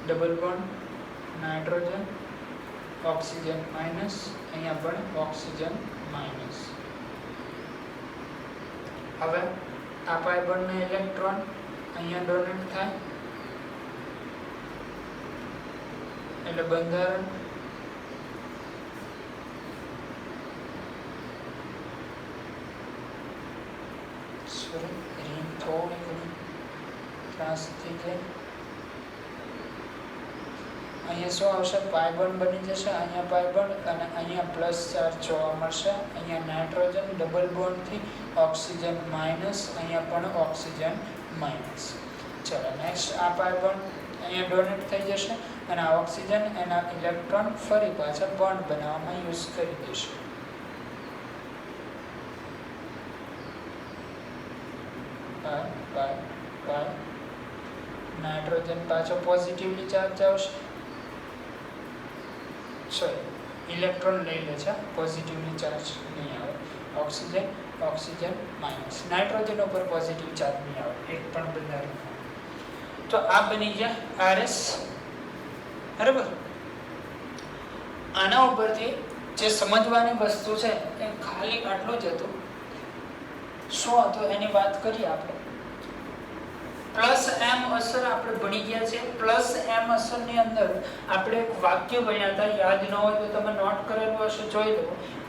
double bond, nitrogen, oxygen minus, અહીંયા પણ ઓક્સિજન માઇનસ. હવે આ પાઈ બોન્ડના ઇલેક્ટ્રોન અહીંયા ડોનેટ થાય એટલે બંધારણ થોડી ઘણી ત્રાસ થઈ ગઈ. અહીંયા શું આવશે? પાઈ બોન્ડ બની જશે. અહીંયા પાઈ બોન્ડ અને અહીંયા પ્લસ ચાર્જ જોવા મળશે. અહીંયા નાઇટ્રોજન ડબલ બોન્ડથી ઓક્સિજન માઇનસ, અહીંયા પણ ઓક્સિજન માઇનસ. ચલો નેક્સ્ટ આ પાઈ બોન્ડ અહીંયા ડોનેટ થઈ જશે અને આ ઓક્સિજન એના ઇલેક્ટ્રોન ફરી પાછા બોન્ડ બનાવવામાં યુઝ કરી દેશે. નાઇટ્રોજન પાછો પોઝિટિવલી ચાર્જ આવશે, સોરી ઇલેક્ટ્રોન લઈ લે છે, પોઝિટિવલી ચાર્જ નહીં આવે. ઓક્સિજન ઓક્સિજન માઇનસ, નાઇટ્રોજન ઉપર પોઝિટિવ ચાર્જ નહીં આવે એક પણ બંધારણ. તો આ બની ગયા RS. બરાબર? આના ઉપરથી જે સમજવાની વસ્તુ છે એ ખાલી આટલું જ હતું. શું હતું એની વાત કરીએ આપણે. પ્લસ એમ અસર આપણે ભણી ગયા છે. પ્લસ એમ અસર ની અંદર આપણે એક વાક્ય ભણ્યા હતા, યાદ ન હોય તો તમે નોટ કરેલું હશે, જોઈ લો.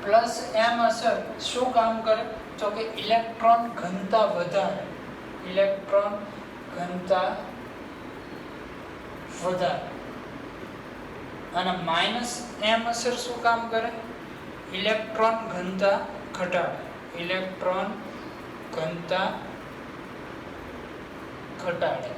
પ્લસ એમ અસર શું કામ કરે? તો કે ઇલેક્ટ્રોન ઘનતા વધારે. ઇલેક્ટ્રોન ઘનતા વધારે. અને માઇનસ એમ અસર શું કામ કરે? ઇલેક્ટ્રોન ઘનતા ઘટાડે. ઇલેક્ટ્રોન ઘનતા ઘટાડે.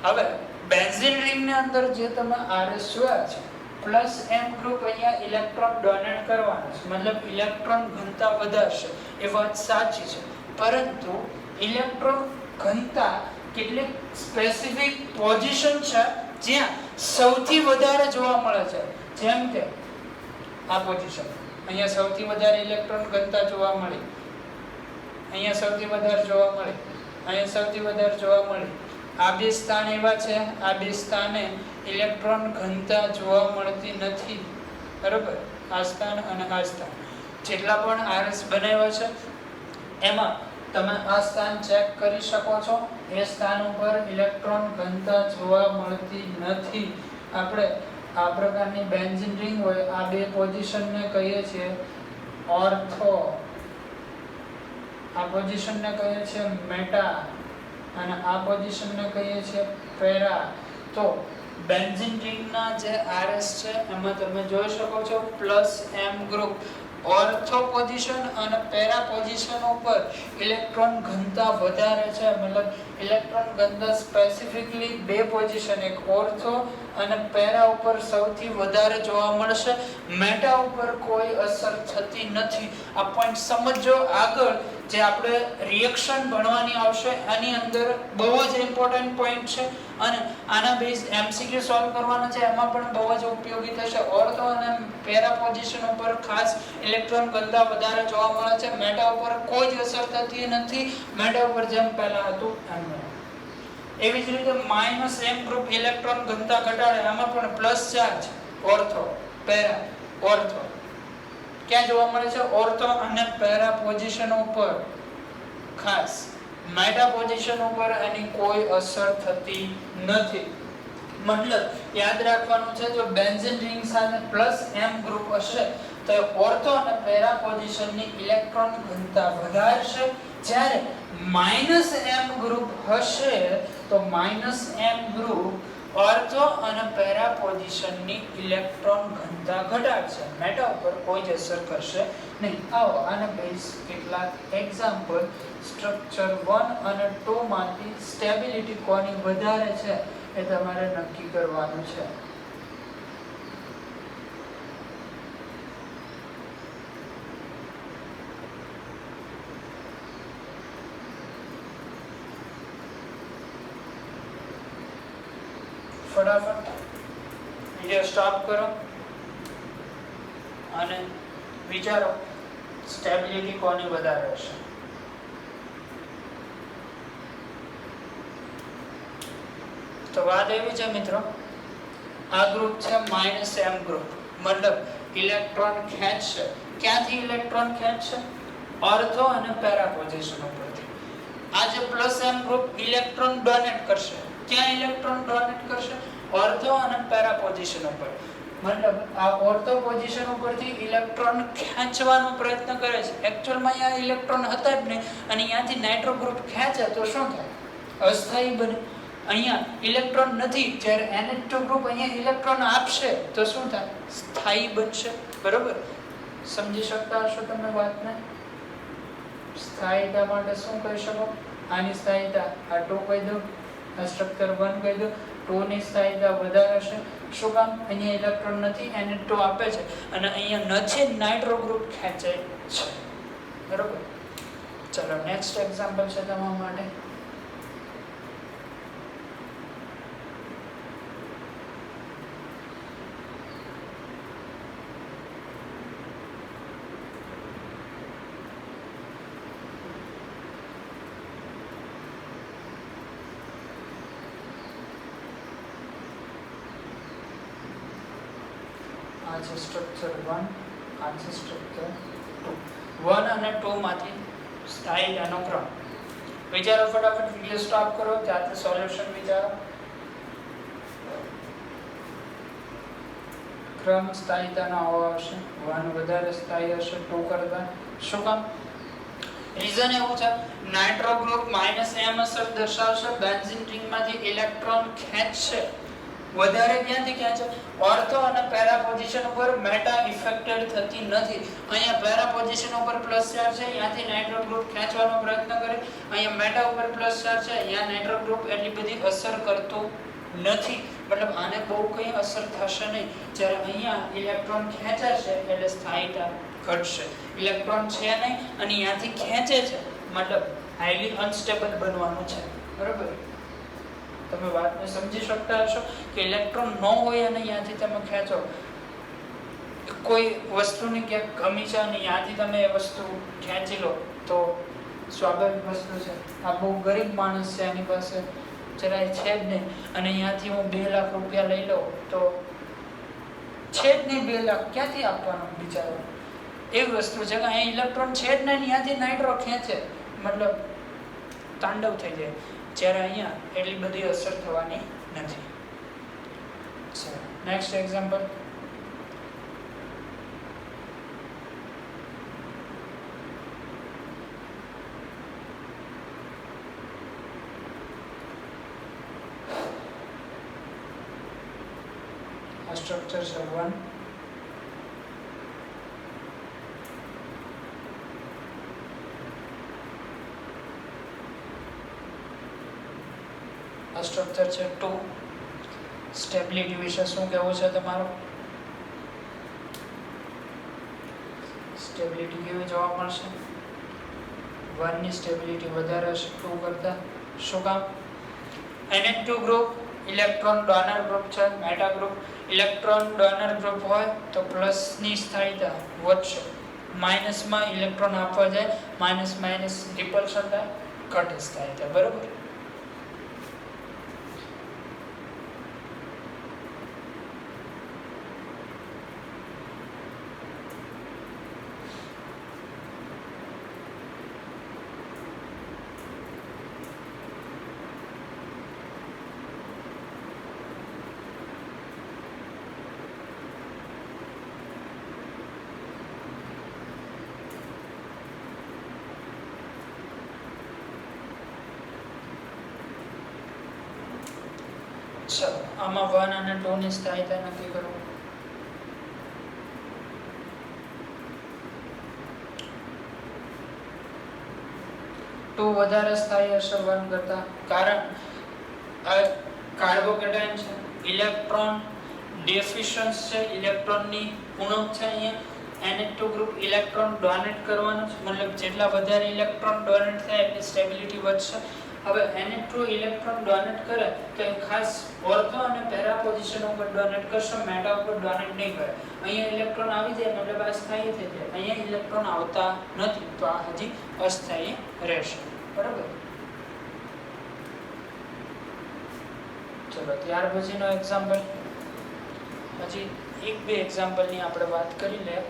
હવે બેન્ઝીન રિંગ ની અંદર જે તમે RS જોયા છે પ્લસ m ગ્રુપ અહીંયા ઇલેક્ટ્રોન ડોનેટ કરવાનો છે, મતલબ ઇલેક્ટ્રોન ઘનતા વધારશે, એ વાત સાચી છે, પરંતુ ઇલેક્ટ્રોન ઘનતા કેટલીક સ્પેસિફિક પોઝિશન છે જ્યાં સૌથી વધારે જોવા મળે છે, જેમ કે આ પોઝિશન, અહીંયા સૌથી વધારે ઇલેક્ટ્રોન ઘનતા જોવા મળી, અહીંયા સૌથી વધારે જોવા મળી, અહીંયા સૌથી વધારે જોવા મળી. આ બે સ્થાન એવા છે, આ બે સ્થાને ઇલેક્ટ્રોન ઘનતા જોવા મળતી નથી, બરોબર. આ સ્થાન અને આ સ્થાન જેટલા પણ આરએસ બનાવ્યા છે એમાં તમે આ સ્થાન ચેક કરી શકો છો, એ સ્થાન ઉપર ઇલેક્ટ્રોન ઘનતા જોવા મળતી નથી. આપણે આ પ્રકારની બેન્ઝીન રિંગ હોય, આ બે પોઝિશનને કહીએ છીએ ઓર્થો, આ પોઝિશનને કહીએ છીએ મેટા, અને આ પોઝિશનને કહીએ છીએ પેરા. તો બેન્ઝીન રિંગના જે આરએસ છે એમાં તમે જોઈ શકો છો plus m group ortho position અને પેરા પોઝિશન ઉપર ઇલેક્ટ્રોન ઘનતા વધારે છે, મતલબ ઇલેક્ટ્રોન ઘનતા સ્પેસિફિકલી બે પોઝિશન, એક ઓર્થો અને પેરા ઉપર સૌથી વધારે જોવા મળશે, મેટા ઉપર કોઈ અસર થતી નથી. આ પોઈન્ટ સમજો. આગળ જે આપણે રિએક્શન ભણવાની આવશે આની અંદર બહુ જ ઇમ્પોર્ટન્ટ પોઈન્ટ છે, અને આના બેઝ એમસીક્યુ સોલ્વ કરવાના છે, એમાં પણ બહુ જ ઉપયોગી થશે. ઓર્થો અને પેરા પોઝિશન ઉપર ખાસ ઇલેક્ટ્રોન ઘનતા વધારે જોવા મળે છે, મેટા ઉપર કોઈ જ અસર થતી નથી, મેટા ઉપર જેમ પહેલા હતું એમ. એવી જ રીતે -m ગ્રુપ ઇલેક્ટ્રોન ઘનતા ઘટાડે, આમાં પણ plus charge ortho para, ortho ક્યાં જોવા મળે છે? ઓર્થો અને પેરા પોઝિશન ઉપર, ખાસ મેટા પોઝિશન ઉપર એની કોઈ અસર થતી નથી. મતલબ યાદ રાખવાનું છે, જો બેન્ઝીન રિંગ સાથે પ્લસ m ગ્રુપ હશે તો ઓર્થો અને પેરા પોઝિશનની ઇલેક્ટ્રોન ઘનતા વધારશે, જ્યારે -m ગ્રુપ હશે તો -m ગ્રુપ ઓર્થો અને પેરા પોઝિશનની ઇલેક્ટ્રોન ઘનતા ઘટાડશે, મેટા ઉપર કોઈ જ અસર કરશે નહીં. આવો આના બેઝ કેટલાક એક્ઝામ્પલ સ્ટ્રક્ચર 1 અને 2 માંથી સ્ટેબિલિટી કોની વધારે છે એ તમારે નક્કી કરવાનું છે. ફટાફટ વિડિયો સ્ટોપ કરો અને વિચારો સ્ટેબિલિટી કોની વધારે હશે. તો વાત એવી છે મિત્રો, આ ગ્રુપ છે -m ગ્રુપ, મતલબ ઇલેક્ટ્રોન ખેંચશે. ક્યાંથી ઇલેક્ટ્રોન ખેંચશે? ઓર્થો અને પેરા પોઝિશન ઉપરથી. આ જે +m ગ્રુપ ઇલેક્ટ્રોન ડોનેટ કરશે, ક્યાં ઇલેક્ટ્રોન ડોનેટ કરશે? ઓર્થો અને પેરા પોઝિશન ઉપર. મતલબ આ ઓર્થો પોઝિશન ઉપરથી ઇલેક્ટ્રોન ખેંચવાનો પ્રયત્ન કરે છે. એક્ચ્યુઅલમાં અહીંયા ઇલેક્ટ્રોન હતા જ નહીં, અને અહીંયાથી નાઇટ્રો ગ્રુપ ખેંચે તો શું થાય? અસ્થાયી બને. અહીંયા ઇલેક્ટ્રોન નથી, જ્યારે NH2 ગ્રુપ અહીંયા ઇલેક્ટ્રોન આપશે તો શું થાય? સ્થાયી બનશે. બરોબર, સમજી શકતા હશો તમે વાતને? સ્થાયીતા માટે શું કહી શકો? આની સ્થાયીતા આ 2 કહી દો, આ સ્ટ્રક્ચર 1 કહી દો. 2 ની સ્થાયીતા વધારે હશે. શું કામ? અહીંયા ઇલેક્ટ્રોન નથી, NH2 આપે છે, અને અહીંયા નથી, નાઇટ્રો ગ્રુપ ખેંચે છે. બરોબર, ચલો નેક્સ્ટ એક્ઝામ્પલ છે તમારા માટે. આ છે સ્ટ્રક્ચર 1, આ છે સ્ટ્રક્ચર 2. 1 અને 2 માંથી સ્થાયી અનુક્રમ વિચારો. ફટાફટ વિડિયો સ્ટોપ કરો, જાતે સોલ્યુશન વિચારો. ક્રમ સ્થાયીતાનો આવો આવશે, 1 વધારે સ્થાયી હશે 2 કરતા. શું કામ? રીઝન એવું છે, નાઇટ્રો ગ્રુપ -m અસર દર્શાવશે, બેન્ઝીન રિંગમાંથી ઇલેક્ટ્રોન ખેંચશે. વધારે ક્યાંથી ખેંચે? ઓર્થો અને પેરા પોઝિશન ઉપર મેટા ઇફેક્ટેડ થતી નથી. અહીંયા પેરા પોઝિશન ઉપર પ્લસ ચાર્જ છે, અહીંયાથી નાઇટ્રો ગ્રુપ ખેંચવાનો પ્રયત્ન કરે. અહીંયા મેટા ઉપર પ્લસ ચાર્જ છે, અહીંયા નાઇટ્રો ગ્રુપ એટલી બધી અસર કરતો નથી. મતલબ આને બહુ કંઈ અસર થશે નહીં. જ્યારે અહીંયા ઇલેક્ટ્રોન ખેંચાશે એટલે સ્થાયીતા ઘટશે. ઇલેક્ટ્રોન છે નહીં અને અહીંયાથી ખેંચે છે મતલબ હાઈલી અનસ્ટેબલ બનવાનું છે. બરાબર, તમે વાતને સમજી શકતા હશો કે ઇલેક્ટ્રોન ન હોય અને અહીંયાથી તમે ખેંચો, કોઈ વસ્તુની ક્યાંક કમી છે અને અહીંયાથી તમે એ વસ્તુ ખેંચી લો તો સ્વાભાવિક વસ્તુ છે. આ બહુ ગરીબ માણસ છે, એની પાસે જરાય છે જ નહીં, અને અહીંયાથી હું 2 લાખ રૂપિયા લઈ લઉં તો છે જ નહીં, 2 લાખ ક્યાંથી આપવાનો બિચારો. એવી વસ્તુ છે કે અહીંયા ઇલેક્ટ્રોન છે જ નહીં, અહીંયાથી નાઇટ્રો ખેંચે મતલબ તાંડવ થઈ જાય, જ્યારે અહીંયા એટલી બધી અસર થવાની નથી. Next example. Structure છે 1. આ સ્ટ્રક્ચર છે 2. સ્ટેબિલિટી વિશે શું કહેવું છે તમારું? સ્ટેબિલિટી કેવી જોવા મળશે? 1 ની સ્ટેબિલિટી વધારે હશે 2 કરતા. શું કામ? NH2 group electron donor group છે, meta group. Electron donor group હોય તો પ્લસ ની સ્થાયીતા વધશે, માઇનસમાં ઇલેક્ટ્રોન આપવા જાય, માઇનસ માઇનસ રિપલ્શન થાય, ઘટે સ્થાયીતા. બરોબર. ચાલો આમાં 1 અને 2 ની સ્થાયીતા નક્કી કરો. 2 વધારે સ્થાયી હશે 1 કરતા, કારણ આ કાર્બોકેટાયન છે, ઇલેક્ટ્રોન ડેફિશિયન્સ છે, ઇલેક્ટ્રોનની ઉણપ છે. અહીંયા NH2 ગ્રુપ ઇલેક્ટ્રોન ડોનેટ કરવાનું છે, મતલબ જેટલા વધારે ઇલેક્ટ્રોન ડોનેટ થાય એટલી સ્ટેબિલિટી વધશે. હવે NH2 ઇલેક્ટ્રોન ડોનેટ કરે તો એ ખાસ ઓર્થો અને પેરા પોઝિશન ઉપર ડોનેટ કરશે, મેટા ઉપર ડોનેટ નહીં કરે. અહીંયા ઇલેક્ટ્રોન આવી જાય મતલબ આ સ્થાયી થઈ જાય, અહીંયા ઇલેક્ટ્રોન આવતા નથી તો આ હજી અસ્થાયી રહેશે. બરાબર. ચલો ત્યાર પછીનો એક્ઝામ્પલ, હજી 1-2 એક્ઝામ્પલની આપણે વાત કરી લે.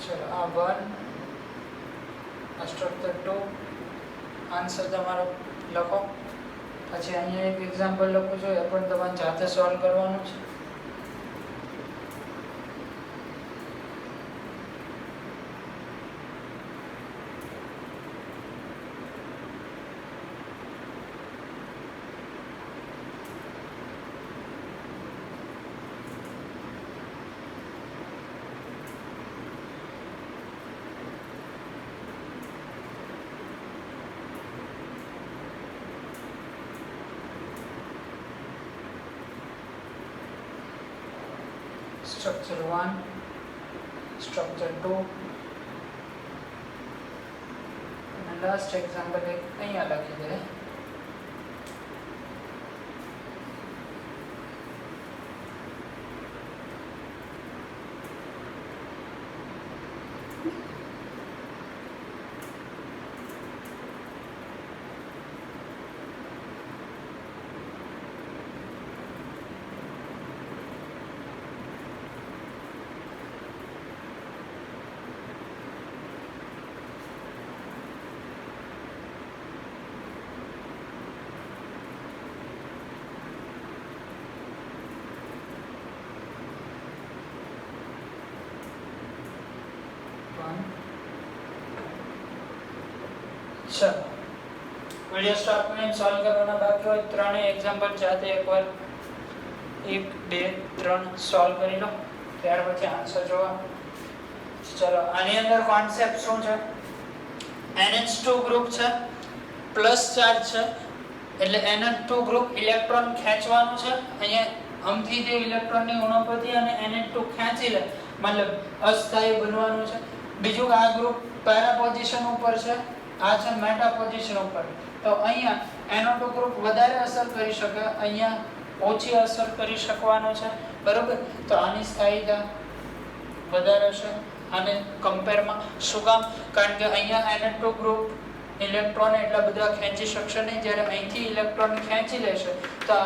ચલો આ 1, આ સ્ટ્રક્ચર 2, આન્સર તમારો લખો. પછી અહીંયા એક એક્ઝામ્પલ લખું છું, એ પણ તમારે જાતે સોલ્વ કરવાનું છે. Structure 1, structure 2, અને લાસ્ટ એક્ઝામ્પલ એક અહીંયા લખી દે. ચલો વિડિયો સ્ટોપ કરીને સોલ્વ કરવાના બાકી હોય ત્રણેય એક્ઝામ્પલ જાતે એકવાર 1 2 3 સોલ્વ કરી લો ત્યાર પછી આન્સર જોવા. ચલો આની અંદર કોન્સેપ્ટ શું છે? NH2 ગ્રુપ છે, પ્લસ ચાર્જ છે, એટલે NH2 ગ્રુપ ઇલેક્ટ્રોન ખેંચવાનું છે. અહીંયા આમથી જે ઇલેક્ટ્રોનની ઉણપ હતી અને NH2 ખેંચી લે મતલબ અસ્થાયી બનવાનું છે. બીજું આ ગ્રુપ પેરા પોઝિશન ઉપર છે, આ છે મેટા પોઝિશન ઉપર. તો અહીંયા NO2 ગ્રુપ વધારે અસર કરી શકે, અહીંયા ઓછી અસર કરી શકવાનો છે, બરોબર. તો આની સ્થાયીતા વધારે છે આને કમ્પેરમાં. શું કામ? કારણ કે અહીંયા NH2 ગ્રુપ ઇલેક્ટ્રોન એટલા બધા ખેંચી શકશે નહીં, જ્યારે અહીંથી ઇલેક્ટ્રોન ખેંચી લેશે તો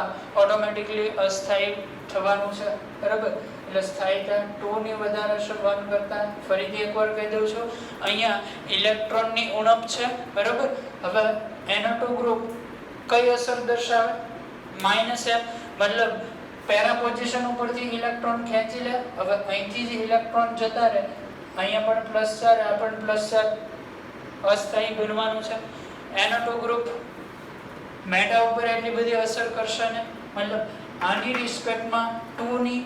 ઓટોમેટિકલી અસ્થાયી થવાનું છે, બરાબર. એટલે સ્થાયીતા 2 ની વધારે છે 1 કરતા. ફરીથી એકવાર કહી દઉં છું, અહીંયા ઇલેક્ટ્રોનની ઉણપ છે, બરાબર. હવે NO2 ગ્રુપ કઈ અસર દર્શાવે? -m, મતલબ પેરા પોઝિશન ઉપરથી ઇલેક્ટ્રોન ખેંચી લે. હવે અહીંથી જે ઇલેક્ટ્રોન જતા રહે, અહીંયા પણ પ્લસ ચાર્જ, આ પણ પ્લસ ચાર્જ, અસ્થાયી બનવાનું છે. NO2 ગ્રુપ મેટા ઉપર એટલી બધી અસર કરશે ને, મતલબ આની રિસ્પેક્ટમાં 2 ની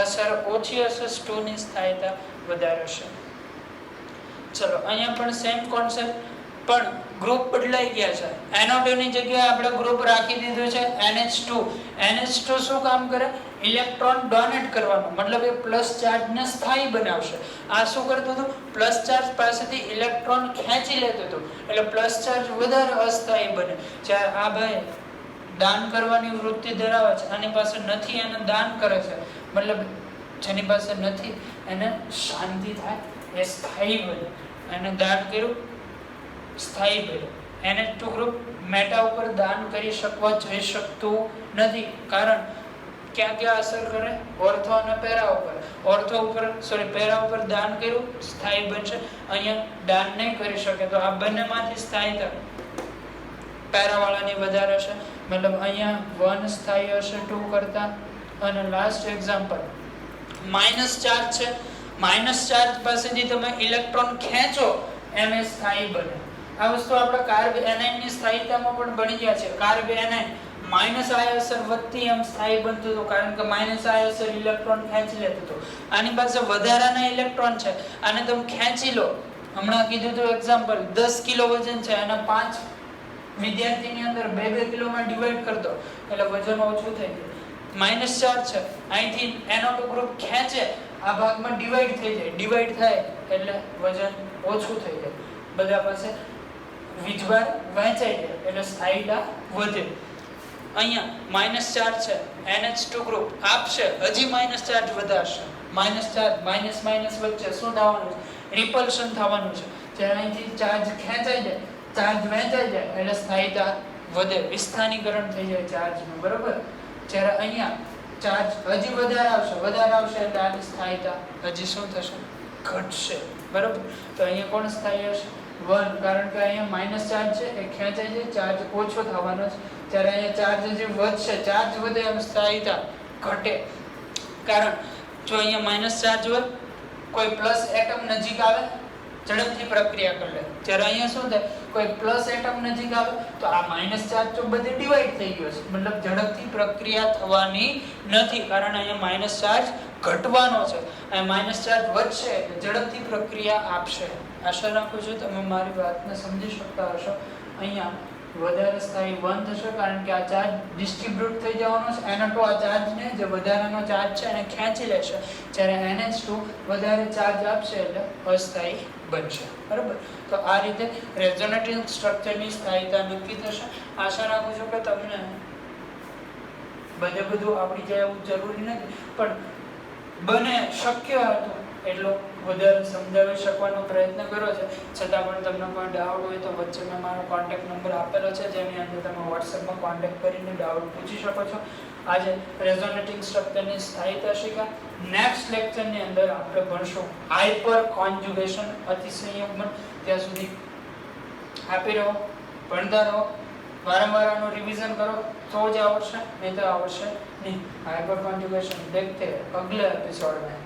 અસર ઓછી હશે, 2 ની સ્થાયીતા વધારે હશે. ચલો અહીંયા પણ સેમ કોન્સેપ્ટ, પણ ગ્રુપ બદલાઈ ગયા છે. NO2 ની જગ્યાએ આપણે ગ્રુપ રાખી દીધું છે NH2. NH2 શું કામ કરે? ઇલેક્ટ્રોન ડોનેટ કરવાનું, મતલબ એ પ્લસ ચાર્જને સ્થાયી બનાવશે. આ શું કરતું હતું? પ્લસ ચાર્જ પાસેથી ઇલેક્ટ્રોન ખેંચી લેતું હતું, એટલે પ્લસ ચાર્જ વધારે અસ્થાયી બને. જ્યારે આ ભાઈ દાન કરવાની વૃત્તિ ધરાવે છે, આની પાસે નથી એને દાન કરે છે, મતલબ જેની પાસે નથી એને શાંતિ થાય, એ સ્થાયી બને. એને દાન કર્યું, સ્થાયી બન્યું. NH2 ગ્રુપ મેટા ઉપર દાન કરી શકવા જઈ શકતું નથી, કારણ ક્યાં ક્યાં અસર કરે? ઓર્થો અને પેરા ઉપર. ઓર્થો ઉપર પેરા ઉપર દાન કર્યું, સ્થાયી બનશે. અહીંયા દાન નહીં કરી શકે, તો આ બંનેમાંથી સ્થાયીતા પેરાવાળાની વધારે છે, મતલબ અહીંયા 1 સ્થાયી હશે 2 કરતા. અને લાસ્ટ એક્ઝામ્પલ માઇનસ ચાર્જ છે. માઇનસ ચાર્જ પાસેથી તમે ઇલેક્ટ્રોન ખેંચો એમ એ સ્થાયી બને. આ વસ્તુ આપણે કાર્બ એનાયન ની સ્થાયીતામાં પણ ભણી ગયા છે. કાર્બ એનાયન માઇનસ આય અસર વધતી એમ સ્થાયી બનતું હતું, કારણ કે માઇનસ આય અસર ઇલેક્ટ્રોન ખેંચી લેતું હતું. આની પાસે વધારાના ઇલેક્ટ્રોન છે, આને તમે ખેંચી લો. હમણાં કીધું હતું એક્ઝામ્પલ, 10 કિલો વજન છે અને 5 વિદ્યાર્થીની અંદર 2-2 કિલોમાં ડિવાઈડ કરતો, એટલે વજન ઓછું થઈ જાય. માઇનસ ચાર્જ છે, અહીંથી NO2 ગ્રુપ ખેંચે, આ ભાગમાં ડિવાઈડ થઈ જાય. ડિવાઈડ થાય એટલે વજન ઓછું થઈ જાય, બધા પાસે વીજભાર વહેંચાઈ જાય, એટલે સ્થાયીતા વધે. અહીંયા માઇનસ ચાર્જ છે, NH2 ગ્રુપ આપશે, હજી માઇનસ ચાર્જ વધારશે. માઇનસ ચાર્જ માઇનસ માઇનસ વચ્ચે શું થવાનું છે? રિપલ્શન થવાનું છે. જ્યારે અહીંથી ચાર્જ ખેંચાઈ જાય, ચાર્જ વહેંચાઈ જાય, એટલે સ્થાયીતા વધે, વિસ્થાનીકરણ થઈ જાય ચાર્જનું, બરોબર. જ્યારે અહીંયા ચાર્જ હજી વધારે આવશે એટલે આની સ્થાયીતા હજી શું થશે? ઘટશે, બરોબર. તો અહીંયા કોણ સ્થાયી હશે? 1, કારણ કે અહીંયા માઇનસ ચાર્જ છે, એ ખેંચાઈ જાય, ચાર્જ ઓછો થવાનો છે. જ્યારે અહીંયા ચાર્જ હજી વધશે, ચાર્જ વધે એમ સ્થાયીતા ઘટે. કારણ જો અહીંયા માઇનસ ચાર્જ હોય, કોઈ પ્લસ એટમ નજીક આવે, ઝડપથી પ્રક્રિયા કરી લે. જ્યારે અહીંયા શું થાય? કોઈ પ્લસ એટમ નજીક આવે તો આ માઇનસ ચાર્જ તો બધે ડિવાઈડ થઈ ગયો છે, મતલબ ઝડપથી પ્રક્રિયા થવાની નથી, કારણ અહીંયા માઇનસ ચાર્જ ઘટવાનો છે. અને માઇનસ ચાર્જ વધશે એટલે ઝડપથી પ્રક્રિયા આપશે. આશા રાખું છું તમે મારી વાતને સમજી શકતા હશો. અહીંયા વધારે સ્થાયી 1 થશે, કારણ કે આ ચાર્જ ડિસ્ટ્રીબ્યુટ થઈ જવાનો છે. NO2 આ ચાર્જને, જે વધારાનો ચાર્જ છે, એને ખેંચી લેશે, જ્યારે NH2 વધારે ચાર્જ આપશે એટલે અસ્થાયી બનશે, બરાબર. તો આ રીતે રેઝોનેટિંગ સ્ટ્રક્ચરની સ્થાયીતા નક્કી થશે. આશા રાખું છું કે તમને બધું આવડી જાય એવું જરૂરી નથી, પણ બને શક્ય હતું એટલો વધારે સમજાવી શકવાનો પ્રયત્ન કર્યો છે. છતાં પણ તમને કોઈ ડાઉટ હોય તો વચ્ચે મેં મારો કોન્ટેક્ટ નંબર આપેલો છે, જેની અંદર તમે વોટ્સએપમાં કોન્ટેક્ટ કરીને ડાઉટ પૂછી શકો છો. આજે રેઝોનેટિંગ સ્ટ્રક્ચરની સ્થાયીતા શીખ્યા. નેક્સ્ટ લેક્ચરની અંદર આપણે ભણશું હાઇપર કોન્જ્યુગેશન, અતિસંયુગ્મન. ત્યાં સુધી આપી રહો, ભણતા રહો, વારંવાર આનું રિવિઝન કરો તો જ આવડશે, નહીં તો આવડશે નહીં. हाइपर कॉन्जुगेशन देखते हैं अगले एपिसोड में।